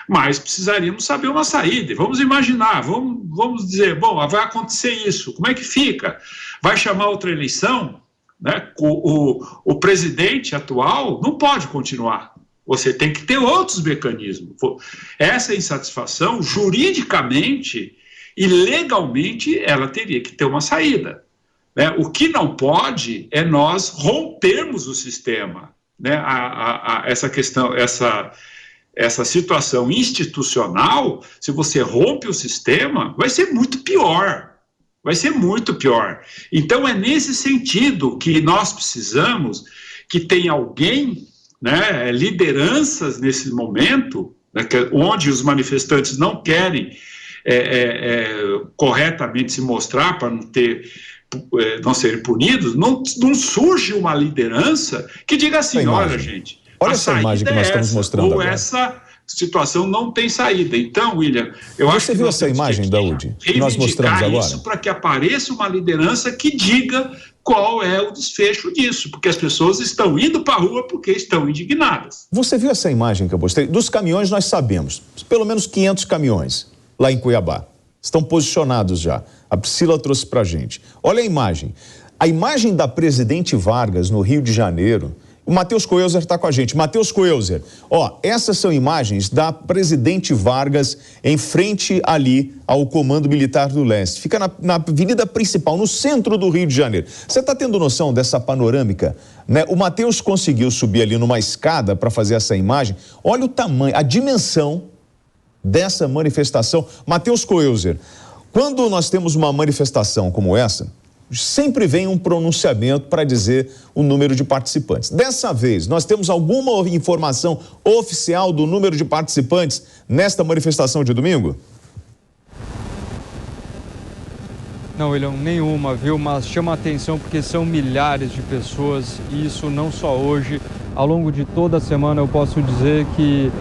mas precisaríamos saber uma saída. Vamos imaginar, vamos dizer, bom, vai acontecer isso, como é que fica? Vai chamar outra eleição? Né? O presidente atual não pode continuar. Você tem que ter outros mecanismos. Essa insatisfação, juridicamente e legalmente, ela teria que ter uma saída. Né? O que não pode é nós rompermos o sistema. Né? Essa questão, essa situação institucional, se você rompe o sistema, vai ser muito pior. Vai ser muito pior. Então, é nesse sentido que nós precisamos que tenha alguém, né, lideranças nesse momento, né, onde os manifestantes não querem corretamente se mostrar para não serem punidos, não surge uma liderança que diga assim, olha, gente, olha essa imagem que nós estamos mostrando agora. Essa situação não tem saída. Então, William, eu acho que você viu essa imagem, Daúde, que nós mostramos agora? Isso para que apareça uma liderança que diga qual é o desfecho disso, porque as pessoas estão indo para a rua porque estão indignadas. Você viu essa imagem que eu mostrei? Dos caminhões nós sabemos, pelo menos 500 caminhões lá em Cuiabá. Estão posicionados já. A Priscila trouxe para a gente. Olha a imagem. A imagem da Presidente Vargas no Rio de Janeiro. O Matheus Coelzer está com a gente. Matheus Coelzer, essas são imagens da Presidente Vargas em frente ali ao Comando Militar do Leste. Fica na avenida principal, no centro do Rio de Janeiro. Você está tendo noção dessa panorâmica? Né? O Matheus conseguiu subir ali numa escada para fazer essa imagem. Olha o tamanho, a dimensão dessa manifestação. Matheus Coelzer, quando nós temos uma manifestação como essa, sempre vem um pronunciamento para dizer o número de participantes. Dessa vez, nós temos alguma informação oficial do número de participantes nesta manifestação de domingo? Não, William, nenhuma, viu? Mas chama a atenção porque são milhares de pessoas e isso não só hoje. Ao longo de toda a semana eu posso dizer que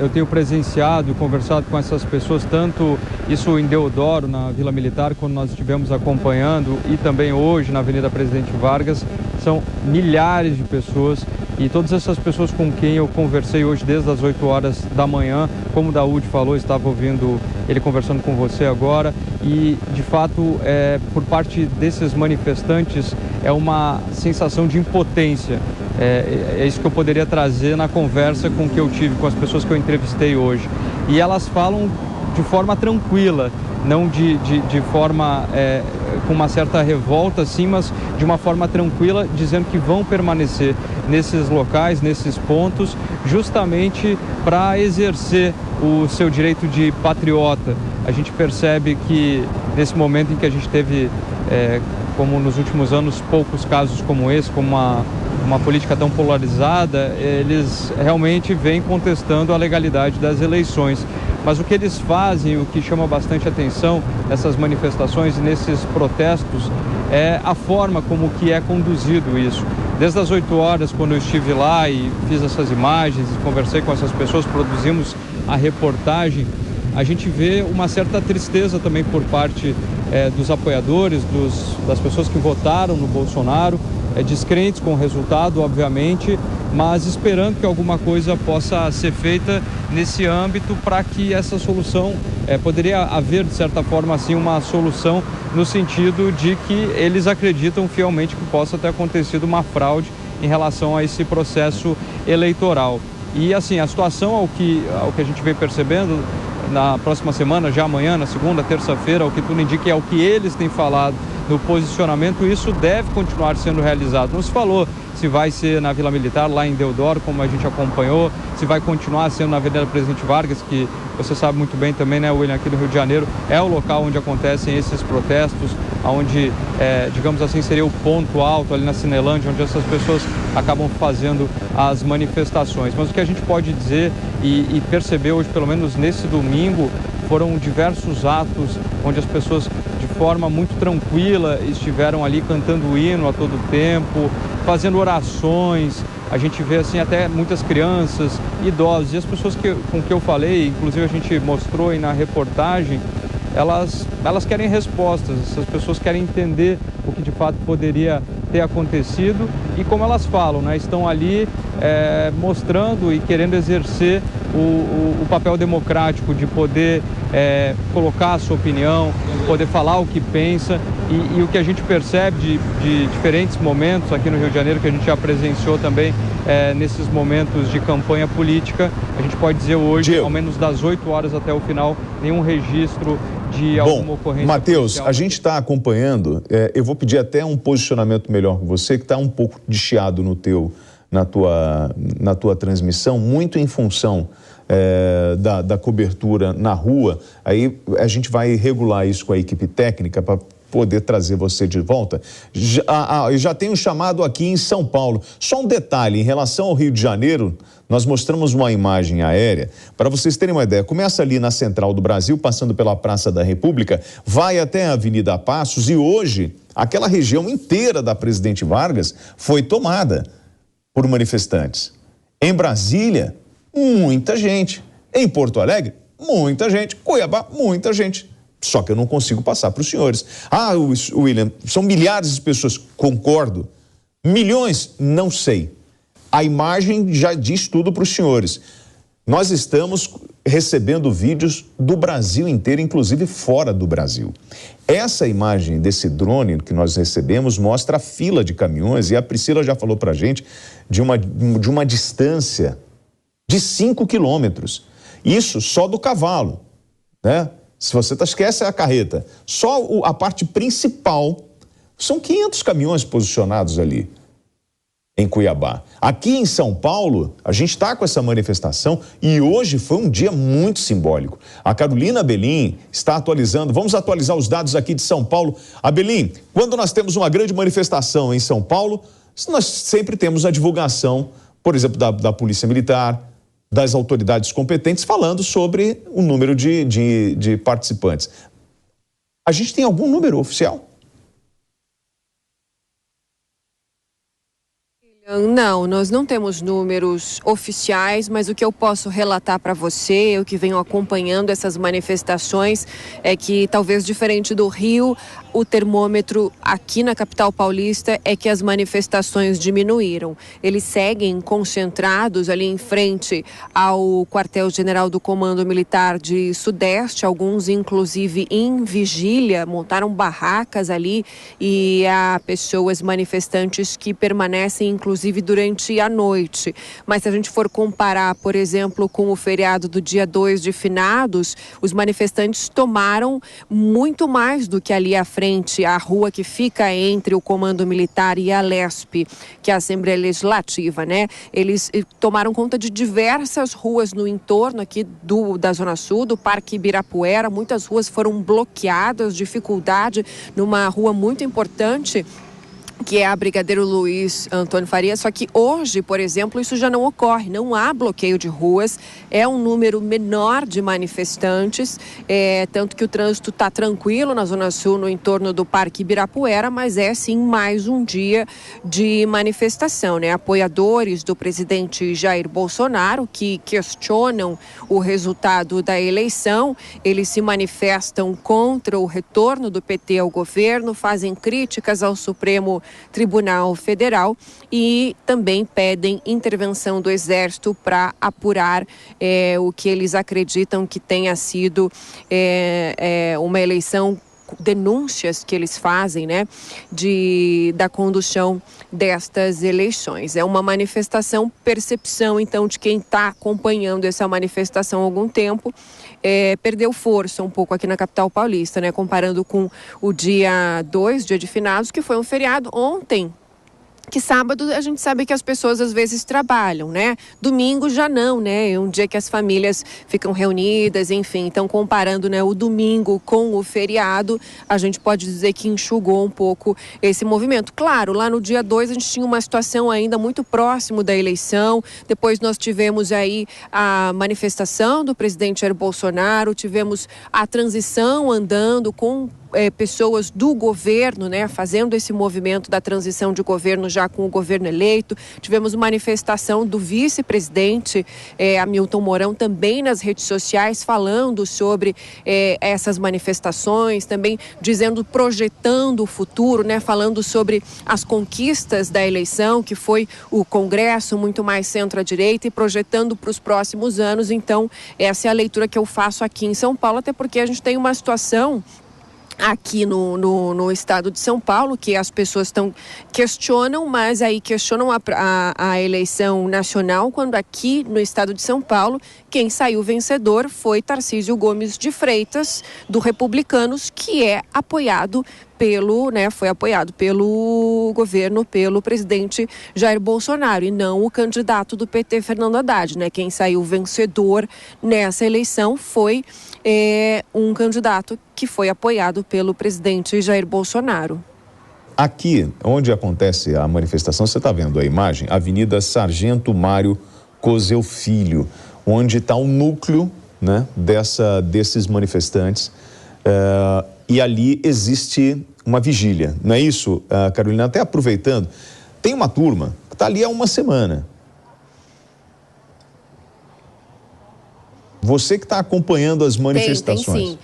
eu tenho presenciado e conversado com essas pessoas, tanto isso em Deodoro, na Vila Militar, quando nós estivemos acompanhando, e também hoje na Avenida Presidente Vargas. São milhares de pessoas e todas essas pessoas com quem eu conversei hoje desde as 8 horas da manhã, como o Daúde falou, estava ouvindo ele conversando com você agora, e de fato por parte desses manifestantes é uma sensação de impotência. É isso que eu poderia trazer na conversa com que eu tive com as pessoas que eu entrevistei hoje. E elas falam de forma tranquila, não de forma com uma certa revolta, sim, mas de uma forma tranquila, dizendo que vão permanecer nesses locais, nesses pontos, justamente para exercer o seu direito de patriota. A gente percebe que nesse momento em que a gente teve, como nos últimos anos, poucos casos como esse, como uma política tão polarizada, eles realmente vêm contestando a legalidade das eleições. Mas o que eles fazem, o que chama bastante atenção nessas manifestações e nesses protestos, é a forma como que é conduzido isso. Desde as 8 horas, quando eu estive lá e fiz essas imagens e conversei com essas pessoas, produzimos a reportagem, a gente vê uma certa tristeza também por parte dos apoiadores, das pessoas que votaram no Bolsonaro, descrentes com o resultado, obviamente, mas esperando que alguma coisa possa ser feita nesse âmbito para que essa solução, poderia haver, de certa forma, assim, uma solução no sentido de que eles acreditam fielmente que possa ter acontecido uma fraude em relação a esse processo eleitoral. E, assim, a situação, ao que a gente vem percebendo, na próxima semana, já amanhã, na segunda, terça-feira, o que tudo indica é o que eles têm falado no posicionamento, isso deve continuar sendo realizado. Não se falou se vai ser na Vila Militar, lá em Deodoro, como a gente acompanhou, se vai continuar sendo na Avenida Presidente Vargas, que você sabe muito bem também, né, William, aqui no Rio de Janeiro, é o local onde acontecem esses protestos, onde, digamos assim, seria o ponto alto ali na Cinelândia, onde essas pessoas acabam fazendo as manifestações. Mas o que a gente pode dizer e perceber hoje, pelo menos nesse domingo, foram diversos atos onde as pessoas, de forma muito tranquila, estiveram ali cantando o hino a todo tempo, fazendo orações. A gente vê assim até muitas crianças, idosos, e as pessoas com que eu falei, inclusive a gente mostrou aí na reportagem, elas querem respostas, essas pessoas querem entender o que de fato poderia ter acontecido e, como elas falam, né, estão ali mostrando e querendo exercer o papel democrático de poder colocar a sua opinião, poder falar o que pensa e o que a gente percebe de diferentes momentos aqui no Rio de Janeiro, que a gente já presenciou também nesses momentos de campanha política, a gente pode dizer hoje, ao menos das 8 horas até o final, nenhum registro de alguma ocorrência. Matheus, a gente está acompanhando, eu vou pedir até um posicionamento melhor com você, que está um pouco de chiado na tua transmissão, muito em função da cobertura na rua. Aí a gente vai regular isso com a equipe técnica para poder trazer você de volta. Já tem um chamado aqui em São Paulo. Só um detalhe, em relação ao Rio de Janeiro, nós mostramos uma imagem aérea, para vocês terem uma ideia, começa ali na Central do Brasil, passando pela Praça da República, vai até a Avenida Passos e hoje aquela região inteira da Presidente Vargas foi tomada por manifestantes. Em Brasília, muita gente. Em Porto Alegre, muita gente. Cuiabá, muita gente. Só que eu não consigo passar para os senhores. William, são milhares de pessoas. Concordo. Milhões? Não sei. A imagem já diz tudo para os senhores. Nós estamos recebendo vídeos do Brasil inteiro, inclusive fora do Brasil. Essa imagem desse drone que nós recebemos mostra a fila de caminhões e a Priscila já falou para a gente de uma distância de 5 quilômetros. Isso só do cavalo, né? Se você esquece a carreta, só a parte principal, são 500 caminhões posicionados ali em Cuiabá. Aqui em São Paulo, a gente está com essa manifestação e hoje foi um dia muito simbólico. A Carolina Abelim está atualizando, vamos atualizar os dados aqui de São Paulo. Abelim, quando nós temos uma grande manifestação em São Paulo, nós sempre temos a divulgação, por exemplo, da Polícia Militar, das autoridades competentes, falando sobre o número de participantes. A gente tem algum número oficial? Não, nós não temos números oficiais, mas o que eu posso relatar para você, eu que venho acompanhando essas manifestações, é que talvez diferente do Rio, o termômetro aqui na capital paulista é que as manifestações diminuíram. Eles seguem concentrados ali em frente ao quartel-general do Comando Militar de Sudeste, alguns inclusive em vigília, montaram barracas ali e há pessoas manifestantes que permanecem inclusive durante a noite. Mas se a gente for comparar, por exemplo, com o feriado do dia 2 de Finados, os manifestantes tomaram muito mais do que ali à frente, a rua que fica entre o Comando Militar e a Lesp, que é a Assembleia Legislativa, né? Eles tomaram conta de diversas ruas no entorno aqui da Zona Sul, do Parque Ibirapuera. Muitas ruas foram bloqueadas, dificuldade numa rua muito importante, que é a Brigadeiro Luiz Antônio Faria, só que hoje, por exemplo, isso já não ocorre, não há bloqueio de ruas, é um número menor de manifestantes, tanto que o trânsito está tranquilo na Zona Sul, no entorno do Parque Ibirapuera, mas é sim mais um dia de manifestação, né? Apoiadores do presidente Jair Bolsonaro, que questionam o resultado da eleição, eles se manifestam contra o retorno do PT ao governo, fazem críticas ao Supremo Tribunal Federal e também pedem intervenção do Exército para apurar o que eles acreditam que tenha sido uma eleição, denúncias que eles fazem, né, da condução destas eleições. É uma manifestação, percepção então de quem está acompanhando essa manifestação há algum tempo, perdeu força um pouco aqui na capital paulista, né, comparando com o dia 2, dia de Finados, que foi um feriado ontem. Que sábado a gente sabe que as pessoas às vezes trabalham, né? Domingo já não, né? É um dia que as famílias ficam reunidas, enfim. Então, comparando, né, o domingo com o feriado, a gente pode dizer que enxugou um pouco esse movimento. Claro, lá no dia 2 a gente tinha uma situação ainda muito próximo da eleição. Depois nós tivemos aí a manifestação do presidente Jair Bolsonaro, tivemos a transição andando com pessoas do governo, né, fazendo esse movimento da transição de governo já com o governo eleito. Tivemos manifestação do vice-presidente Hamilton Mourão também nas redes sociais falando sobre essas manifestações, também projetando o futuro, né, falando sobre as conquistas da eleição, que foi o Congresso muito mais centro-direita, e projetando para os próximos anos. Então, essa é a leitura que eu faço aqui em São Paulo, até porque a gente tem uma situação aqui no estado de São Paulo, que as pessoas questionam, mas aí questionam a eleição nacional, quando aqui no estado de São Paulo, quem saiu vencedor foi Tarcísio Gomes de Freitas, do Republicanos, que é apoiado foi apoiado pelo governo, pelo presidente Jair Bolsonaro, e não o candidato do PT, Fernando Haddad, né? Quem saiu vencedor nessa eleição foi um candidato que foi apoiado pelo presidente Jair Bolsonaro. Aqui, onde acontece a manifestação, você está vendo a imagem, Avenida Sargento Mário Cosel Filho, onde está o núcleo, né, desses manifestantes. E ali existe uma vigília, não é isso, Carolina? Até aproveitando, tem uma turma que está ali há uma semana. Você que está acompanhando as manifestações. Tem sim.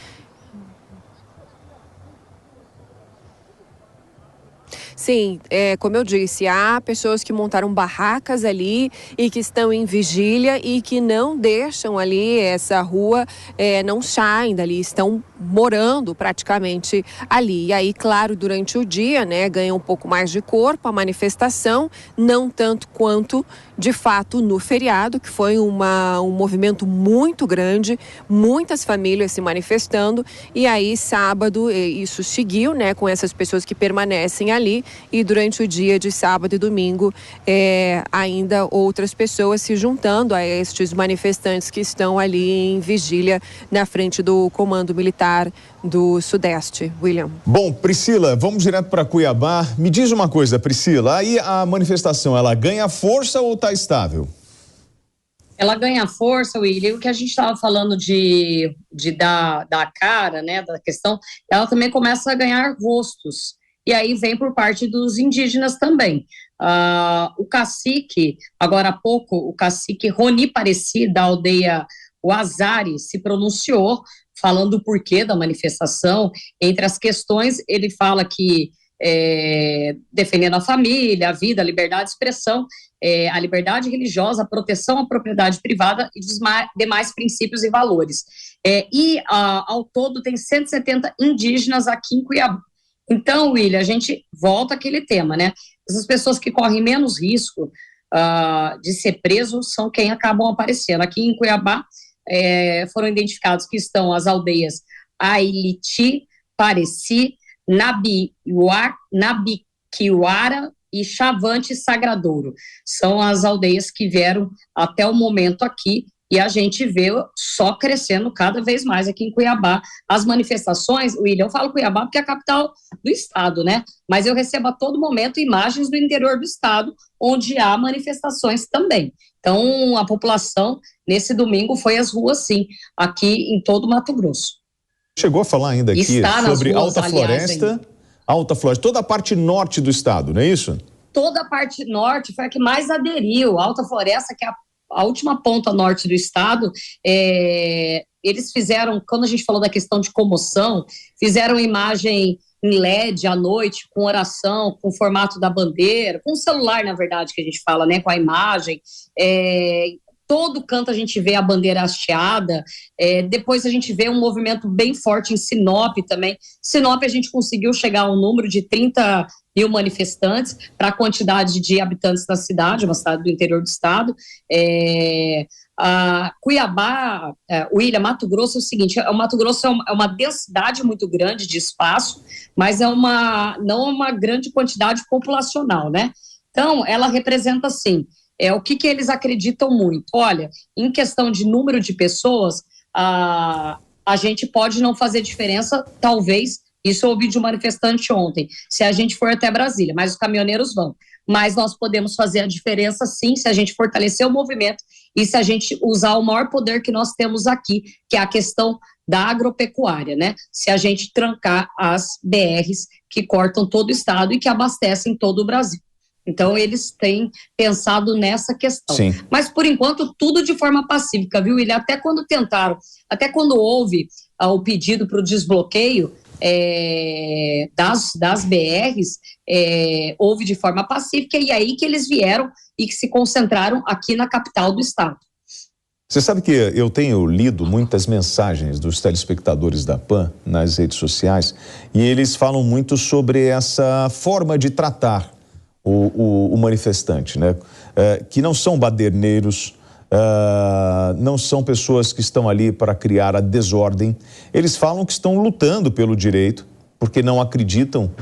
Sim, como eu disse, há pessoas que montaram barracas ali e que estão em vigília e que não deixam ali essa rua, não saem dali, estão morando praticamente ali. E aí, claro, durante o dia, né, ganha um pouco mais de corpo a manifestação, não tanto quanto, de fato, no feriado, que foi um movimento muito grande, muitas famílias se manifestando, e aí, sábado, isso seguiu, né, com essas pessoas que permanecem ali, e durante o dia de sábado e domingo, ainda outras pessoas se juntando a estes manifestantes que estão ali em vigília na frente do Comando Militar do Sudeste. William. Bom, Priscila, vamos direto para Cuiabá. Me diz uma coisa, Priscila, aí a manifestação, ela ganha força ou está estável? Ela ganha força, William. O que a gente estava falando da cara, né, da questão, ela também começa a ganhar rostos. E aí vem por parte dos indígenas também. O cacique, agora há pouco, o cacique Roni Pareci, da aldeia Uazari, se pronunciou, falando o porquê da manifestação. Entre as questões, ele fala que defendendo a família, a vida, a liberdade de expressão, a liberdade religiosa, a proteção à propriedade privada e dos demais princípios e valores. Ao todo, tem 170 indígenas aqui em Cuiabá. Então, William, a gente volta àquele tema, né? Essas pessoas que correm menos risco de ser presos são quem acabam aparecendo. Aqui em Cuiabá foram identificados que estão as aldeias Ailiti, Pareci, Nabiquiuara e Chavante Sagradouro. São as aldeias que vieram até o momento aqui, e a gente vê só crescendo cada vez mais aqui em Cuiabá. As manifestações, William, eu falo Cuiabá porque é a capital do estado, né? Mas eu recebo a todo momento imagens do interior do estado, onde há manifestações também. Então, a população, nesse domingo, foi às ruas, sim, aqui em todo o Mato Grosso. Chegou a falar ainda aqui sobre Alta Floresta, toda a parte norte do estado, não é isso? Toda a parte norte foi a que mais aderiu. Alta Floresta, que é a última ponta norte do estado, eles fizeram, quando a gente falou da questão de comoção, fizeram imagem em LED à noite, com oração, com o formato da bandeira, com o celular, na verdade, que a gente fala, né, com a imagem. Todo canto a gente vê a bandeira hasteada. Depois a gente vê um movimento bem forte em Sinop também. Sinop a gente conseguiu chegar a um número de 30 mil manifestantes para a quantidade de habitantes da cidade, uma cidade do interior do estado. Cuiabá, William, Mato Grosso é o seguinte, o Mato Grosso é uma densidade muito grande de espaço, mas não é uma grande quantidade populacional, né? Então, ela representa, assim, o que eles acreditam muito. Olha, em questão de número de pessoas, a gente pode não fazer diferença, talvez, isso eu ouvi de um manifestante ontem, se a gente for até Brasília, mas os caminhoneiros vão. Mas nós podemos fazer a diferença, sim, se a gente fortalecer o movimento e se a gente usar o maior poder que nós temos aqui, que é a questão da agropecuária, né? Se a gente trancar as BRs que cortam todo o estado e que abastecem todo o Brasil. Então, eles têm pensado nessa questão. Sim. Mas, por enquanto, tudo de forma pacífica, viu, William? Até quando houve o pedido para o desbloqueio das BRs, houve de forma pacífica, e aí que eles vieram e que se concentraram aqui na capital do estado. Você sabe que eu tenho lido muitas mensagens dos telespectadores da PAN nas redes sociais, e eles falam muito sobre essa forma de tratar o manifestante, né? Que não são baderneiros, não são pessoas que estão ali para criar a desordem. Eles falam que estão lutando pelo direito, porque não acreditam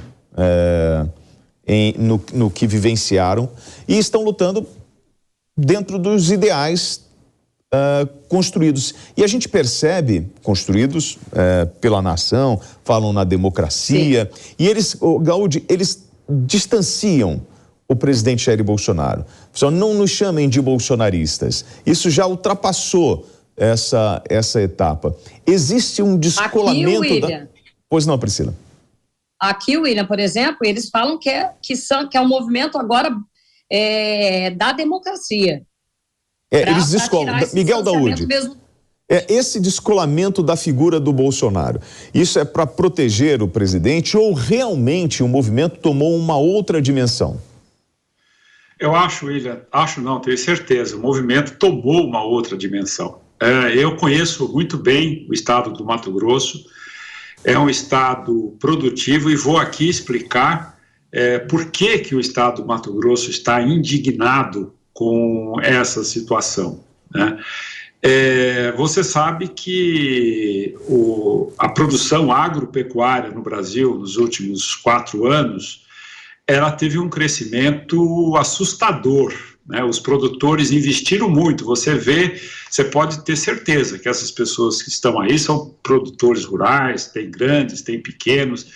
no que vivenciaram, e estão lutando dentro dos ideais construídos. E a gente percebe, construídos pela nação, falam na democracia. Sim. E eles, Gaúde, eles distanciam o presidente Jair Bolsonaro. Só não nos chamem de bolsonaristas. Isso já ultrapassou essa etapa. Existe um descolamento William, Pois não, Priscila? Aqui, William, por exemplo, eles falam que é um movimento agora da democracia. Eles descolam. Miguel Daúde, esse descolamento da figura do Bolsonaro, isso é para proteger o presidente ou realmente o movimento tomou uma outra dimensão? Eu acho, William, tenho certeza, o movimento tomou uma outra dimensão. Eu conheço muito bem o estado do Mato Grosso, é um estado produtivo, e vou aqui explicar por que o estado do Mato Grosso está indignado com essa situação, né? Você sabe que a produção agropecuária no Brasil nos últimos 4 anos, ela teve um crescimento assustador, né? Os produtores investiram muito. Você pode ter certeza que essas pessoas que estão aí são produtores rurais, tem grandes, tem pequenos.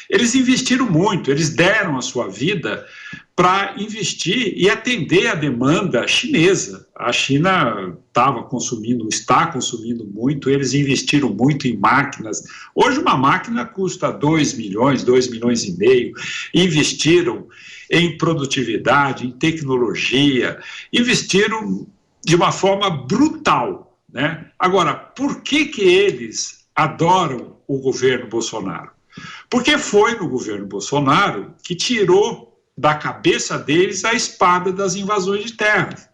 Eles investiram muito, eles deram a sua vida para investir e atender a demanda chinesa. A China está consumindo muito, eles investiram muito em máquinas. Hoje uma máquina custa 2 milhões, 2 milhões e meio. Investiram em produtividade, em tecnologia, investiram de uma forma brutal, né? Agora, por que eles adoram o governo Bolsonaro? Porque foi no governo Bolsonaro que tirou da cabeça deles a espada das invasões de terras.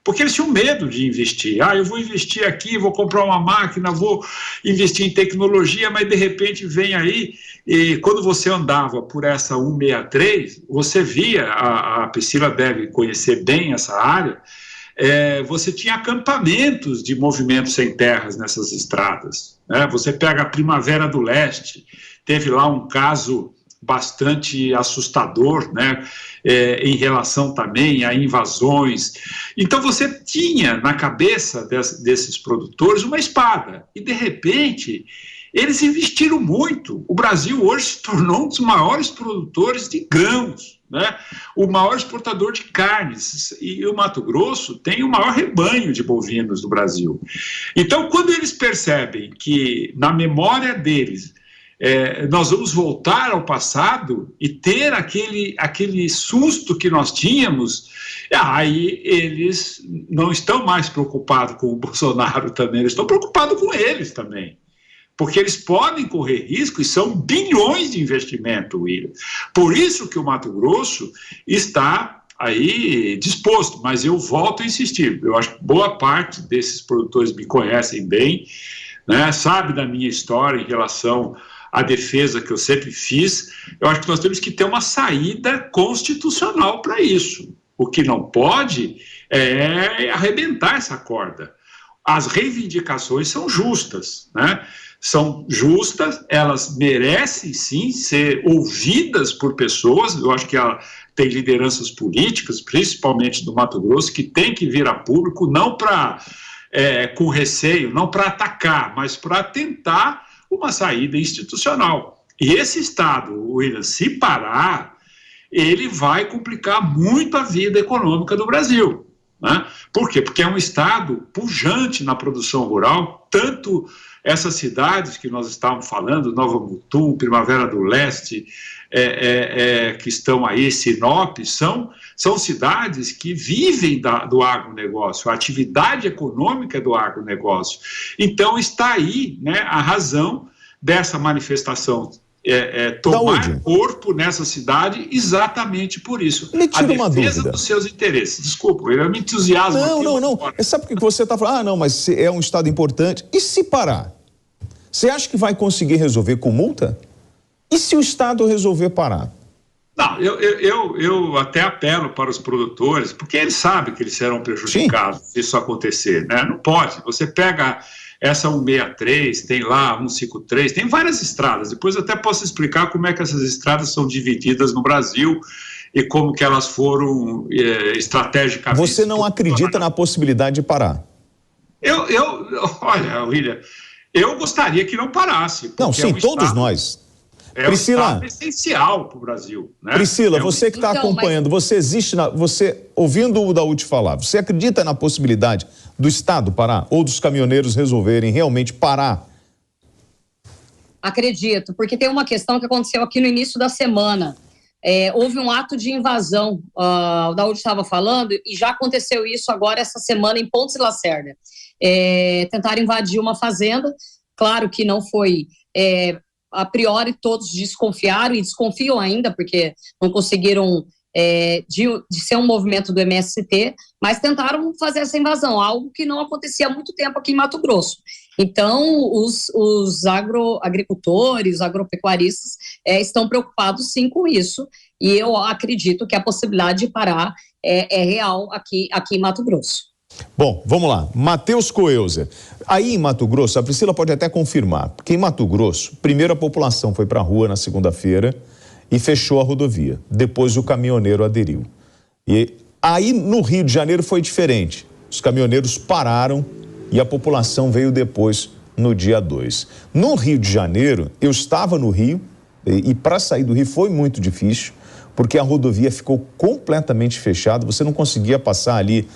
Porque eles tinham medo de investir. Eu vou investir aqui, vou comprar uma máquina, vou investir em tecnologia, mas de repente vem aí, e quando você andava por essa 163, você via, a Priscila deve conhecer bem essa área, você tinha acampamentos de movimentos sem terras nessas estradas, né? Você pega a Primavera do Leste, teve lá um caso bastante assustador, né, em relação também a invasões. Então você tinha na cabeça desses produtores uma espada, e de repente eles investiram muito. O Brasil hoje se tornou um dos maiores produtores de grãos, né, o maior exportador de carnes, e o Mato Grosso tem o maior rebanho de bovinos do Brasil. Então, quando eles percebem que na memória deles nós vamos voltar ao passado e ter aquele susto que nós tínhamos, aí eles não estão mais preocupados com o Bolsonaro também, eles estão preocupados com eles também. Porque eles podem correr risco, e são bilhões de investimento, William. Por isso que o Mato Grosso está aí disposto, mas eu volto a insistir, eu acho que boa parte desses produtores me conhecem bem, né, sabe da minha história em relação a defesa que eu sempre fiz. Eu acho que nós temos que ter uma saída constitucional para isso. O que não pode é arrebentar essa corda. As reivindicações são justas, né? São justas, elas merecem sim ser ouvidas por pessoas. Eu acho que tem lideranças políticas, principalmente do Mato Grosso, que tem que vir a público, não com receio, não para atacar, mas para tentar uma saída institucional. E esse Estado, William, se parar, ele vai complicar muito a vida econômica do Brasil, né? Por quê? Porque é um estado pujante na produção rural, tanto essas cidades que nós estávamos falando, Nova Mutum, Primavera do Leste, que estão aí, Sinop, são cidades que vivem do agronegócio, a atividade econômica do agronegócio. Então, está aí, né, a razão dessa manifestação tomar corpo nessa cidade exatamente por isso. Me tira uma dúvida. A defesa dos seus interesses. Desculpa, eu me entusiasmo. Não. Sabe por que você está falando? Não, mas é um estado importante. E se parar? Você acha que vai conseguir resolver com multa? E se o estado resolver parar? Não, eu até apelo para os produtores, porque eles sabem que eles serão prejudicados se isso acontecer, né? Não pode. Você pega essa 163, tem lá 153, tem várias estradas. Depois eu até posso explicar como é que essas estradas são divididas no Brasil e como que elas foram estrategicamente... Você não acredita na possibilidade de parar? Olha, William, eu gostaria que não parasse. Não, sim, todos nós. Priscila, um estado essencial para o Brasil, né? Priscila, você que está acompanhando, você ouvindo o Daúde falar, você acredita na possibilidade do Estado parar ou dos caminhoneiros resolverem realmente parar? Acredito, porque tem uma questão que aconteceu aqui no início da semana. Houve um ato de invasão, o Daúde estava falando, e já aconteceu isso agora essa semana em Pontes e Lacerda. Tentaram invadir uma fazenda, claro que não foi... a priori todos desconfiaram e desconfiam ainda, porque não conseguiram de ser um movimento do MST, mas tentaram fazer essa invasão, algo que não acontecia há muito tempo aqui em Mato Grosso. Então, os agricultores, os agropecuaristas estão preocupados sim com isso, e eu acredito que a possibilidade de parar é real aqui em Mato Grosso. Bom, vamos lá. Matheus Coelzer. Aí em Mato Grosso, a Priscila pode até confirmar, porque em Mato Grosso, primeiro a população foi para a rua na segunda-feira e fechou a rodovia. Depois o caminhoneiro aderiu. E aí no Rio de Janeiro foi diferente. Os caminhoneiros pararam e a população veio depois, no dia 2. No Rio de Janeiro, eu estava no Rio e para sair do Rio foi muito difícil, porque a rodovia ficou completamente fechada, você não conseguia passar ali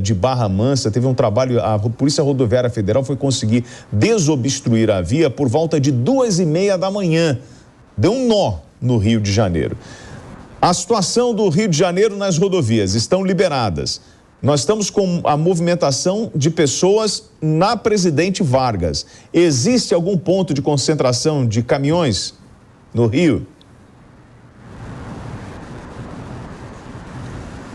de Barra Mansa, teve um trabalho, a Polícia Rodoviária Federal foi conseguir desobstruir a via por volta de 2h30 da manhã. Deu um nó no Rio de Janeiro. A situação do Rio de Janeiro nas rodovias estão liberadas. Nós estamos com a movimentação de pessoas na Presidente Vargas. Existe algum ponto de concentração de caminhões no Rio?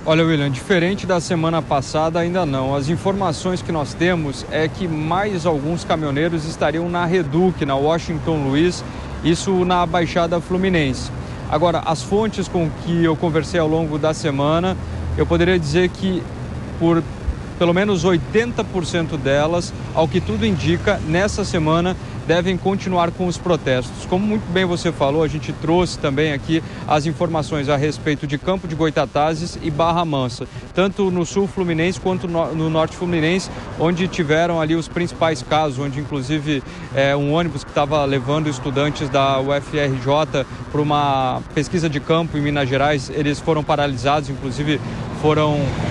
Olha, William, diferente da semana passada, ainda não. As informações que nós temos é que mais alguns caminhoneiros estariam na Reduc, na Washington Luiz, isso na Baixada Fluminense. Agora, as fontes com que eu conversei ao longo da semana, eu poderia dizer que por pelo menos 80% delas, ao que tudo indica, nessa semana devem continuar com os protestos. Como muito bem você falou, a gente trouxe também aqui as informações a respeito de Campo de Goytatazes e Barra Mansa, tanto no sul fluminense quanto no norte fluminense, onde tiveram ali os principais casos, onde inclusive um ônibus que estava levando estudantes da UFRJ para uma pesquisa de campo em Minas Gerais, eles foram paralisados, inclusive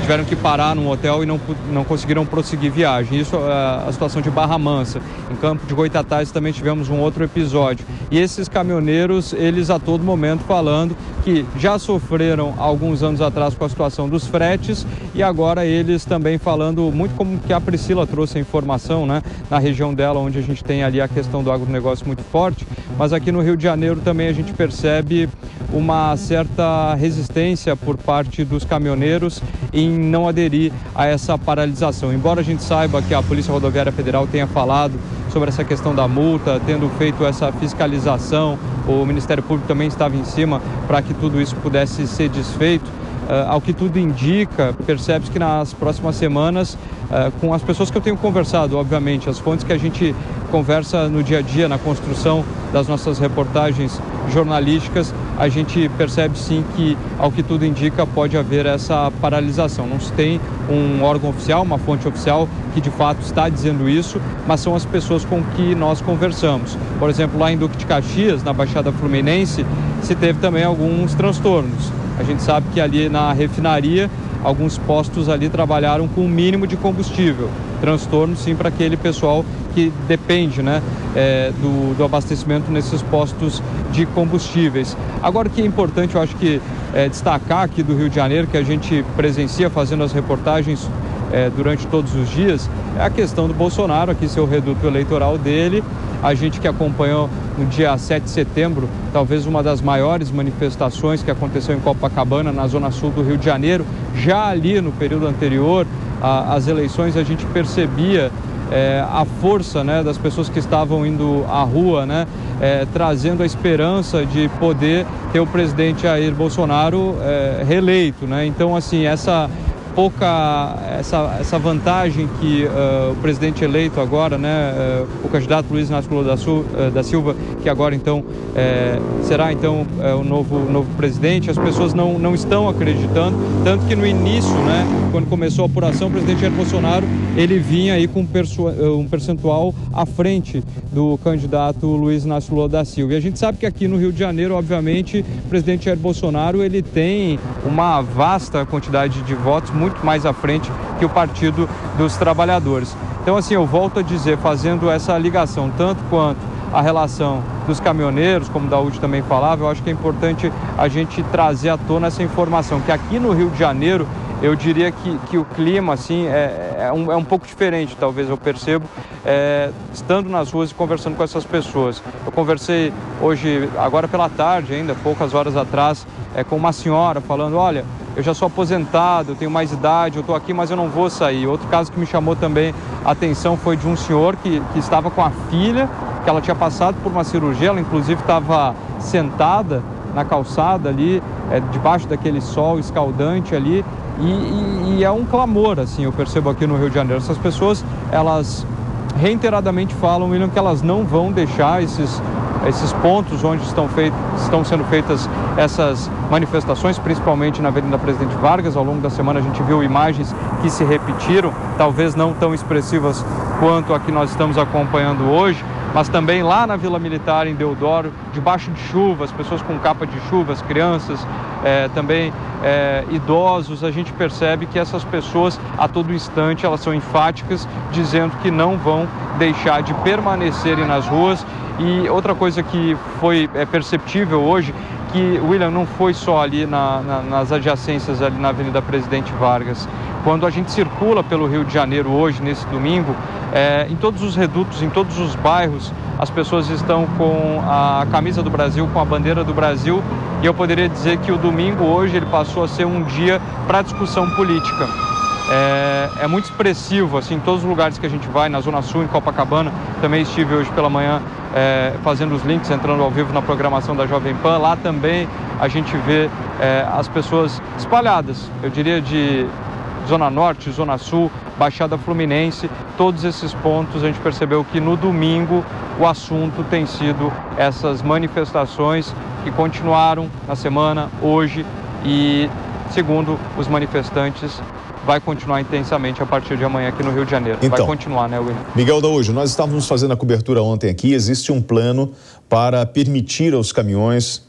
tiveram que parar num hotel e não conseguiram prosseguir viagem. Isso é a situação de Barra Mansa. Em Campo de Goytatazes também tivemos um outro episódio. E esses caminhoneiros, eles a todo momento falando que já sofreram alguns anos atrás com a situação dos fretes e agora eles também falando, muito como que a Priscila trouxe a informação, né, na região dela, onde a gente tem ali a questão do agronegócio muito forte, mas aqui no Rio de Janeiro também a gente percebe uma certa resistência por parte dos caminhoneiros em não aderir a essa paralisação. Embora a gente saiba que a Polícia Rodoviária Federal tenha falado sobre essa questão da multa, tendo feito essa fiscalização, o Ministério Público também estava em cima para que tudo isso pudesse ser desfeito. Ao que tudo indica, percebe-se que nas próximas semanas, com as pessoas que eu tenho conversado, obviamente, as fontes que a gente conversa no dia a dia, na construção das nossas reportagens jornalísticas, a gente percebe sim que, ao que tudo indica, pode haver essa paralisação. Não se tem um órgão oficial, uma fonte oficial que de fato está dizendo isso, mas são as pessoas com que nós conversamos. Por exemplo, lá em Duque de Caxias, na Baixada Fluminense, se teve também alguns transtornos. A gente sabe que ali na refinaria alguns postos ali trabalharam com o mínimo de combustível. Transtorno, sim, para aquele pessoal que depende, né, do abastecimento nesses postos de combustíveis. Agora, o que é importante, eu acho que destacar aqui do Rio de Janeiro, que a gente presencia fazendo as reportagens durante todos os dias, é a questão do Bolsonaro, aqui seu reduto eleitoral dele. A gente que acompanhou no dia 7 de setembro, talvez uma das maiores manifestações que aconteceu em Copacabana, na zona sul do Rio de Janeiro. Já ali no período anterior às eleições, a gente percebia a força, né, das pessoas que estavam indo à rua, né, trazendo a esperança de poder ter o presidente Jair Bolsonaro reeleito, né? Então, assim, essa vantagem que o presidente eleito agora, né, o candidato Luiz Inácio Lula da Silva, que agora então será então o novo presidente, as pessoas não estão acreditando, tanto que no início, né, quando começou a apuração, o presidente Jair Bolsonaro, ele vinha aí com um percentual à frente do candidato Luiz Inácio Lula da Silva. E a gente sabe que aqui no Rio de Janeiro, obviamente, o presidente Jair Bolsonaro, ele tem uma vasta quantidade de votos, muito mais à frente que o Partido dos Trabalhadores. Então, assim, eu volto a dizer, fazendo essa ligação, tanto quanto a relação dos caminhoneiros, como o Daúde também falava, eu acho que é importante a gente trazer à tona essa informação, que aqui no Rio de Janeiro, eu diria que o clima, assim, é um pouco diferente, talvez eu percebo, estando nas ruas e conversando com essas pessoas. Eu conversei hoje, agora pela tarde ainda, poucas horas atrás, com uma senhora falando, olha, eu já sou aposentado, eu tenho mais idade, eu estou aqui, mas eu não vou sair. Outro caso que me chamou também a atenção foi de um senhor que estava com a filha, que ela tinha passado por uma cirurgia, ela inclusive estava sentada na calçada ali, debaixo daquele sol escaldante ali, e é um clamor, assim, eu percebo aqui no Rio de Janeiro. Essas pessoas, elas reiteradamente falam, William, que elas não vão deixar esses pontos onde estão sendo feitas essas manifestações, principalmente na Avenida Presidente Vargas. Ao longo da semana a gente viu imagens que se repetiram, talvez não tão expressivas quanto a que nós estamos acompanhando hoje, mas também lá na Vila Militar, em Deodoro, debaixo de chuva, as pessoas com capa de chuva, as crianças, também idosos. A gente percebe que essas pessoas, a todo instante, elas são enfáticas, dizendo que não vão deixar de permanecerem nas ruas. E outra coisa que foi perceptível hoje, que, William, não foi só ali nas adjacências, ali na Avenida Presidente Vargas. Quando a gente circula pelo Rio de Janeiro hoje, nesse domingo, em todos os redutos, em todos os bairros, as pessoas estão com a camisa do Brasil, com a bandeira do Brasil, e eu poderia dizer que o domingo hoje ele passou a ser um dia para discussão política. É muito expressivo, assim, em todos os lugares que a gente vai, na Zona Sul, em Copacabana. Também estive hoje pela manhã fazendo os links, entrando ao vivo na programação da Jovem Pan. Lá também a gente vê as pessoas espalhadas, eu diria, de Zona Norte, Zona Sul, Baixada Fluminense. Todos esses pontos a gente percebeu que no domingo o assunto tem sido essas manifestações que continuaram na semana, hoje, e, segundo os manifestantes, vai continuar intensamente a partir de amanhã aqui no Rio de Janeiro. Então, vai continuar, né, William? Miguel Daújo, nós estávamos fazendo a cobertura ontem aqui. Existe um plano para permitir aos caminhões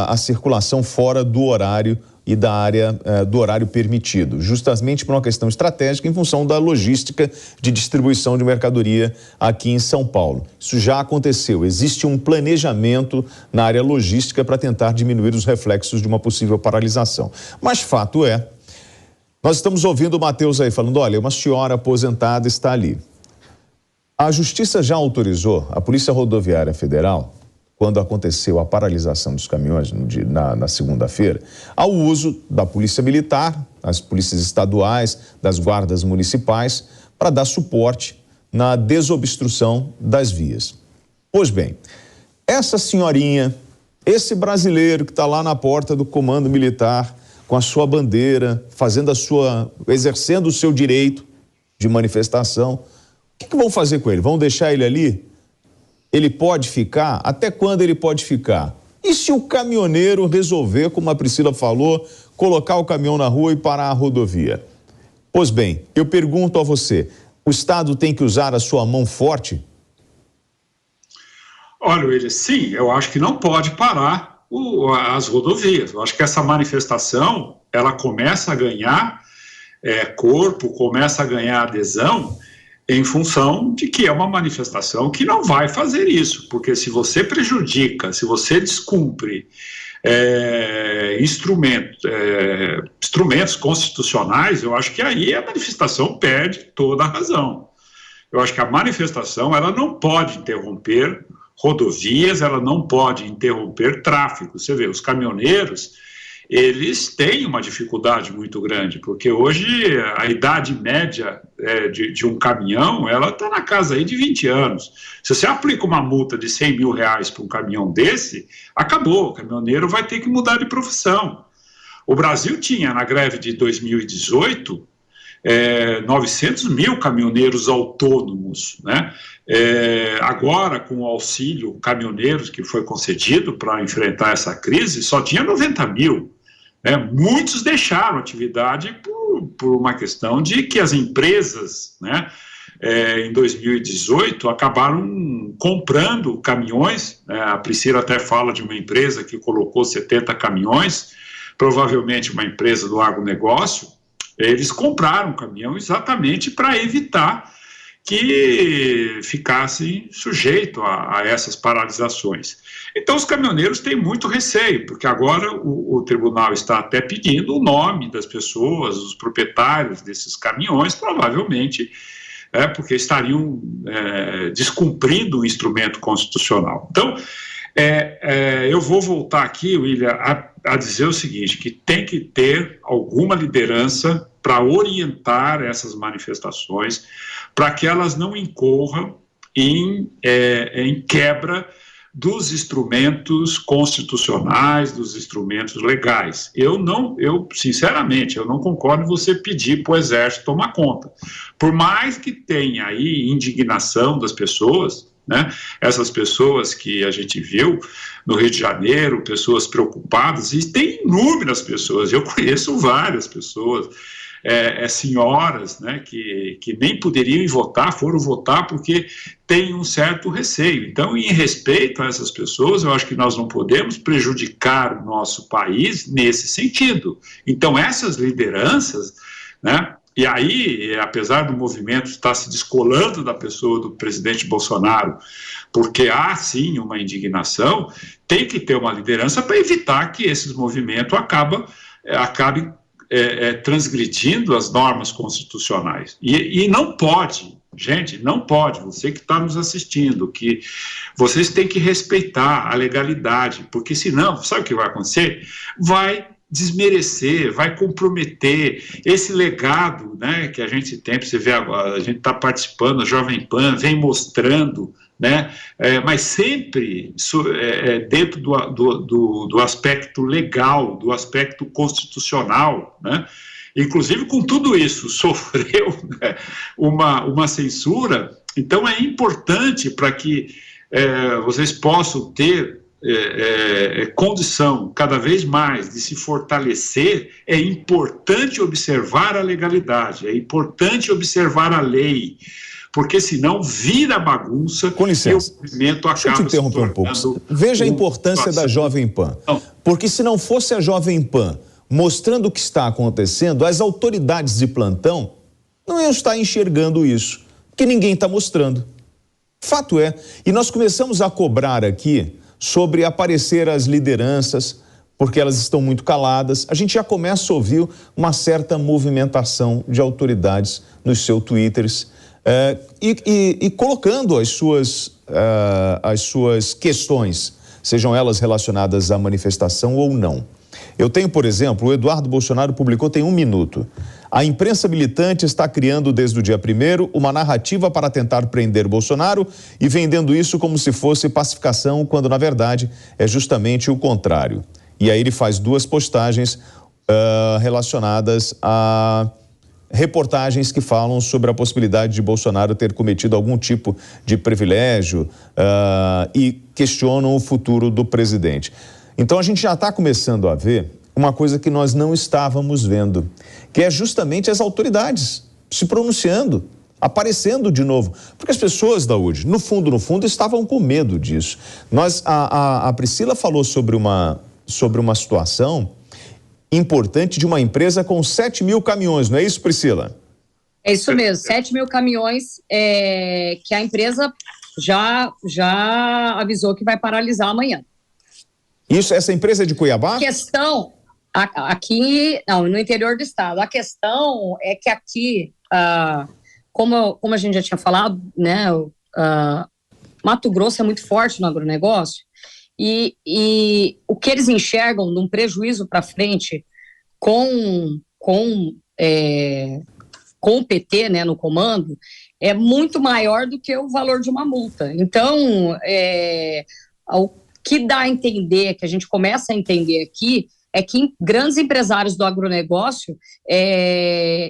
a circulação fora do horário e da área do horário permitido, justamente por uma questão estratégica em função da logística de distribuição de mercadoria aqui em São Paulo. Isso já aconteceu. Existe um planejamento na área logística para tentar diminuir os reflexos de uma possível paralisação. Mas fato é, nós estamos ouvindo o Matheus aí falando, olha, uma senhora aposentada está ali. A Justiça já autorizou a Polícia Rodoviária Federal, quando aconteceu a paralisação dos caminhões na segunda-feira, ao uso da Polícia Militar, das polícias estaduais, das guardas municipais, para dar suporte na desobstrução das vias. Pois bem, essa senhorinha, esse brasileiro que está lá na porta do comando militar, com a sua bandeira, exercendo o seu direito de manifestação, o que vão fazer com ele? Vão deixar ele ali? Ele pode ficar? Até quando ele pode ficar? E se o caminhoneiro resolver, como a Priscila falou, colocar o caminhão na rua e parar a rodovia? Pois bem, eu pergunto a você, o Estado tem que usar a sua mão forte? Olha, William, sim, eu acho que não pode parar as rodovias. Eu acho que essa manifestação, ela começa a ganhar corpo, começa a ganhar adesão em função de que é uma manifestação que não vai fazer isso, porque se você prejudica, se você descumpre instrumentos constitucionais, eu acho que aí a manifestação perde toda a razão. Eu acho que a manifestação, ela não pode interromper rodovias, ela não pode interromper tráfego. Você vê, os caminhoneiros, eles têm uma dificuldade muito grande, porque hoje a idade média de um caminhão, ela está na casa aí de 20 anos. Se você aplica uma multa de R$100 mil para um caminhão desse, acabou, o caminhoneiro vai ter que mudar de profissão. O Brasil tinha, na greve de 2018, 900 mil caminhoneiros autônomos, né? Agora, com o auxílio caminhoneiros que foi concedido para enfrentar essa crise, só tinha 90 mil. Muitos deixaram a atividade por uma questão de que as empresas, né, em 2018, acabaram comprando caminhões. A Priscila até fala de uma empresa que colocou 70 caminhões, provavelmente uma empresa do agronegócio. Eles compraram um caminhão exatamente para evitar que ficassem sujeitos a essas paralisações. Então, os caminhoneiros têm muito receio, porque agora o tribunal está até pedindo o nome das pessoas, os proprietários desses caminhões, provavelmente, porque estariam descumprindo o instrumento constitucional. Então, eu vou voltar aqui, William, a dizer o seguinte, que tem que ter alguma liderança para orientar essas manifestações, para que elas não incorram em quebra dos instrumentos constitucionais, dos instrumentos legais. Sinceramente, eu não concordo em você pedir para o Exército tomar conta. Por mais que tenha aí indignação das pessoas, né? Essas pessoas que a gente viu no Rio de Janeiro, pessoas preocupadas, e tem inúmeras pessoas, eu conheço várias pessoas, senhoras, né, que nem poderiam ir votar, foram votar porque têm um certo receio. Então, em respeito a essas pessoas, eu acho que nós não podemos prejudicar o nosso país nesse sentido. Então, essas lideranças, né, e aí, apesar do movimento estar se descolando da pessoa do presidente Bolsonaro, porque há, sim, uma indignação, tem que ter uma liderança para evitar que esses movimentos acabem transgredindo as normas constitucionais. E não pode, gente, não pode, você que está nos assistindo, que vocês têm que respeitar a legalidade, porque senão, sabe o que vai acontecer? Vai desmerecer, vai comprometer esse legado, né, que a gente tem. Você vê agora, a gente está participando, a Jovem Pan vem mostrando, né, mas sempre dentro do aspecto legal, do aspecto constitucional, né? Inclusive com tudo isso sofreu, né, uma censura. Então é importante para que vocês possam ter condição cada vez mais de se fortalecer. É importante observar a legalidade, é importante observar a lei, porque senão vira bagunça. Com licença, e o movimento acaba. Deixa eu te interromper um pouco. Veja a importância da Jovem Pan, porque se não fosse a Jovem Pan mostrando o que está acontecendo, as autoridades de plantão não iam estar enxergando isso, porque ninguém está mostrando. Fato é, e nós começamos a cobrar aqui sobre aparecer as lideranças, porque elas estão muito caladas. A gente já começa a ouvir uma certa movimentação de autoridades nos seus twitters e colocando as suas questões, sejam elas relacionadas à manifestação ou não. Eu tenho, por exemplo, o Eduardo Bolsonaro publicou tem 1 minuto. A imprensa militante está criando desde o dia 1º uma narrativa para tentar prender Bolsonaro e vendendo isso como se fosse pacificação, quando na verdade é justamente o contrário. E aí ele faz 2 postagens relacionadas a reportagens que falam sobre a possibilidade de Bolsonaro ter cometido algum tipo de privilégio e questionam o futuro do presidente. Então a gente já está começando a ver uma coisa que nós não estávamos vendo, que é justamente as autoridades se pronunciando, aparecendo de novo. Porque as pessoas, Daúde, no fundo, estavam com medo disso. A Priscila falou sobre uma situação importante de uma empresa com 7 mil caminhões, não é isso, Priscila? É isso mesmo, 7 mil caminhões que a empresa já avisou que vai paralisar amanhã. Essa empresa é de Cuiabá? A questão, aqui, não, no interior do estado, a questão é que aqui, como a gente já tinha falado, né, Mato Grosso é muito forte no agronegócio, e o que eles enxergam num prejuízo para frente com o PT, né, no comando, é muito maior do que o valor de uma multa. Então, o que dá a entender, que a gente começa a entender aqui, é que grandes empresários do agronegócio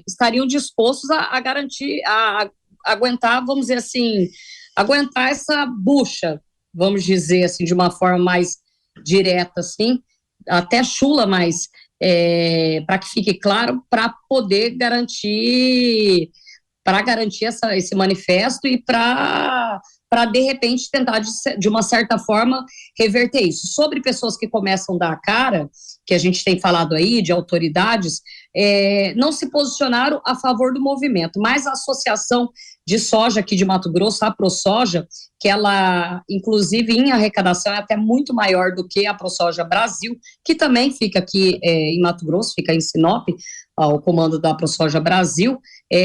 estariam dispostos a garantir, a aguentar, vamos dizer assim, aguentar essa bucha, vamos dizer assim, de uma forma mais direta, assim, até chula, mas para que fique claro, para poder garantir esse manifesto e para de repente tentar de uma certa forma reverter isso. Sobre pessoas que começam a dar a cara, que a gente tem falado aí, de autoridades, não se posicionaram a favor do movimento, mas a Associação de Soja aqui de Mato Grosso, a ProSoja, que ela, inclusive, em arrecadação é até muito maior do que a ProSoja Brasil, que também fica aqui em Mato Grosso, fica em Sinop, o comando da ProSoja Brasil,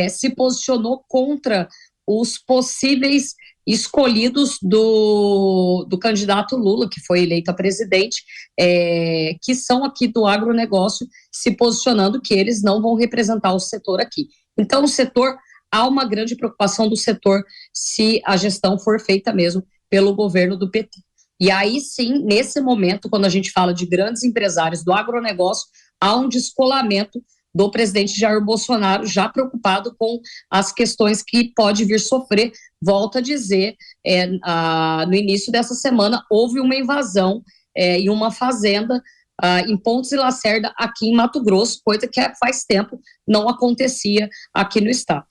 se posicionou contra os possíveis escolhidos do candidato Lula, que foi eleito a presidente, que são aqui do agronegócio, se posicionando que eles não vão representar o setor aqui. Então, o setor, há uma grande preocupação do setor se a gestão for feita mesmo pelo governo do PT. E aí sim, nesse momento, quando a gente fala de grandes empresários do agronegócio, há um descolamento do presidente Jair Bolsonaro, já preocupado com as questões que pode vir sofrer. Volto a dizer, no início dessa semana, houve uma invasão em uma fazenda em Pontes e Lacerda, aqui em Mato Grosso, coisa que faz tempo não acontecia aqui no estado.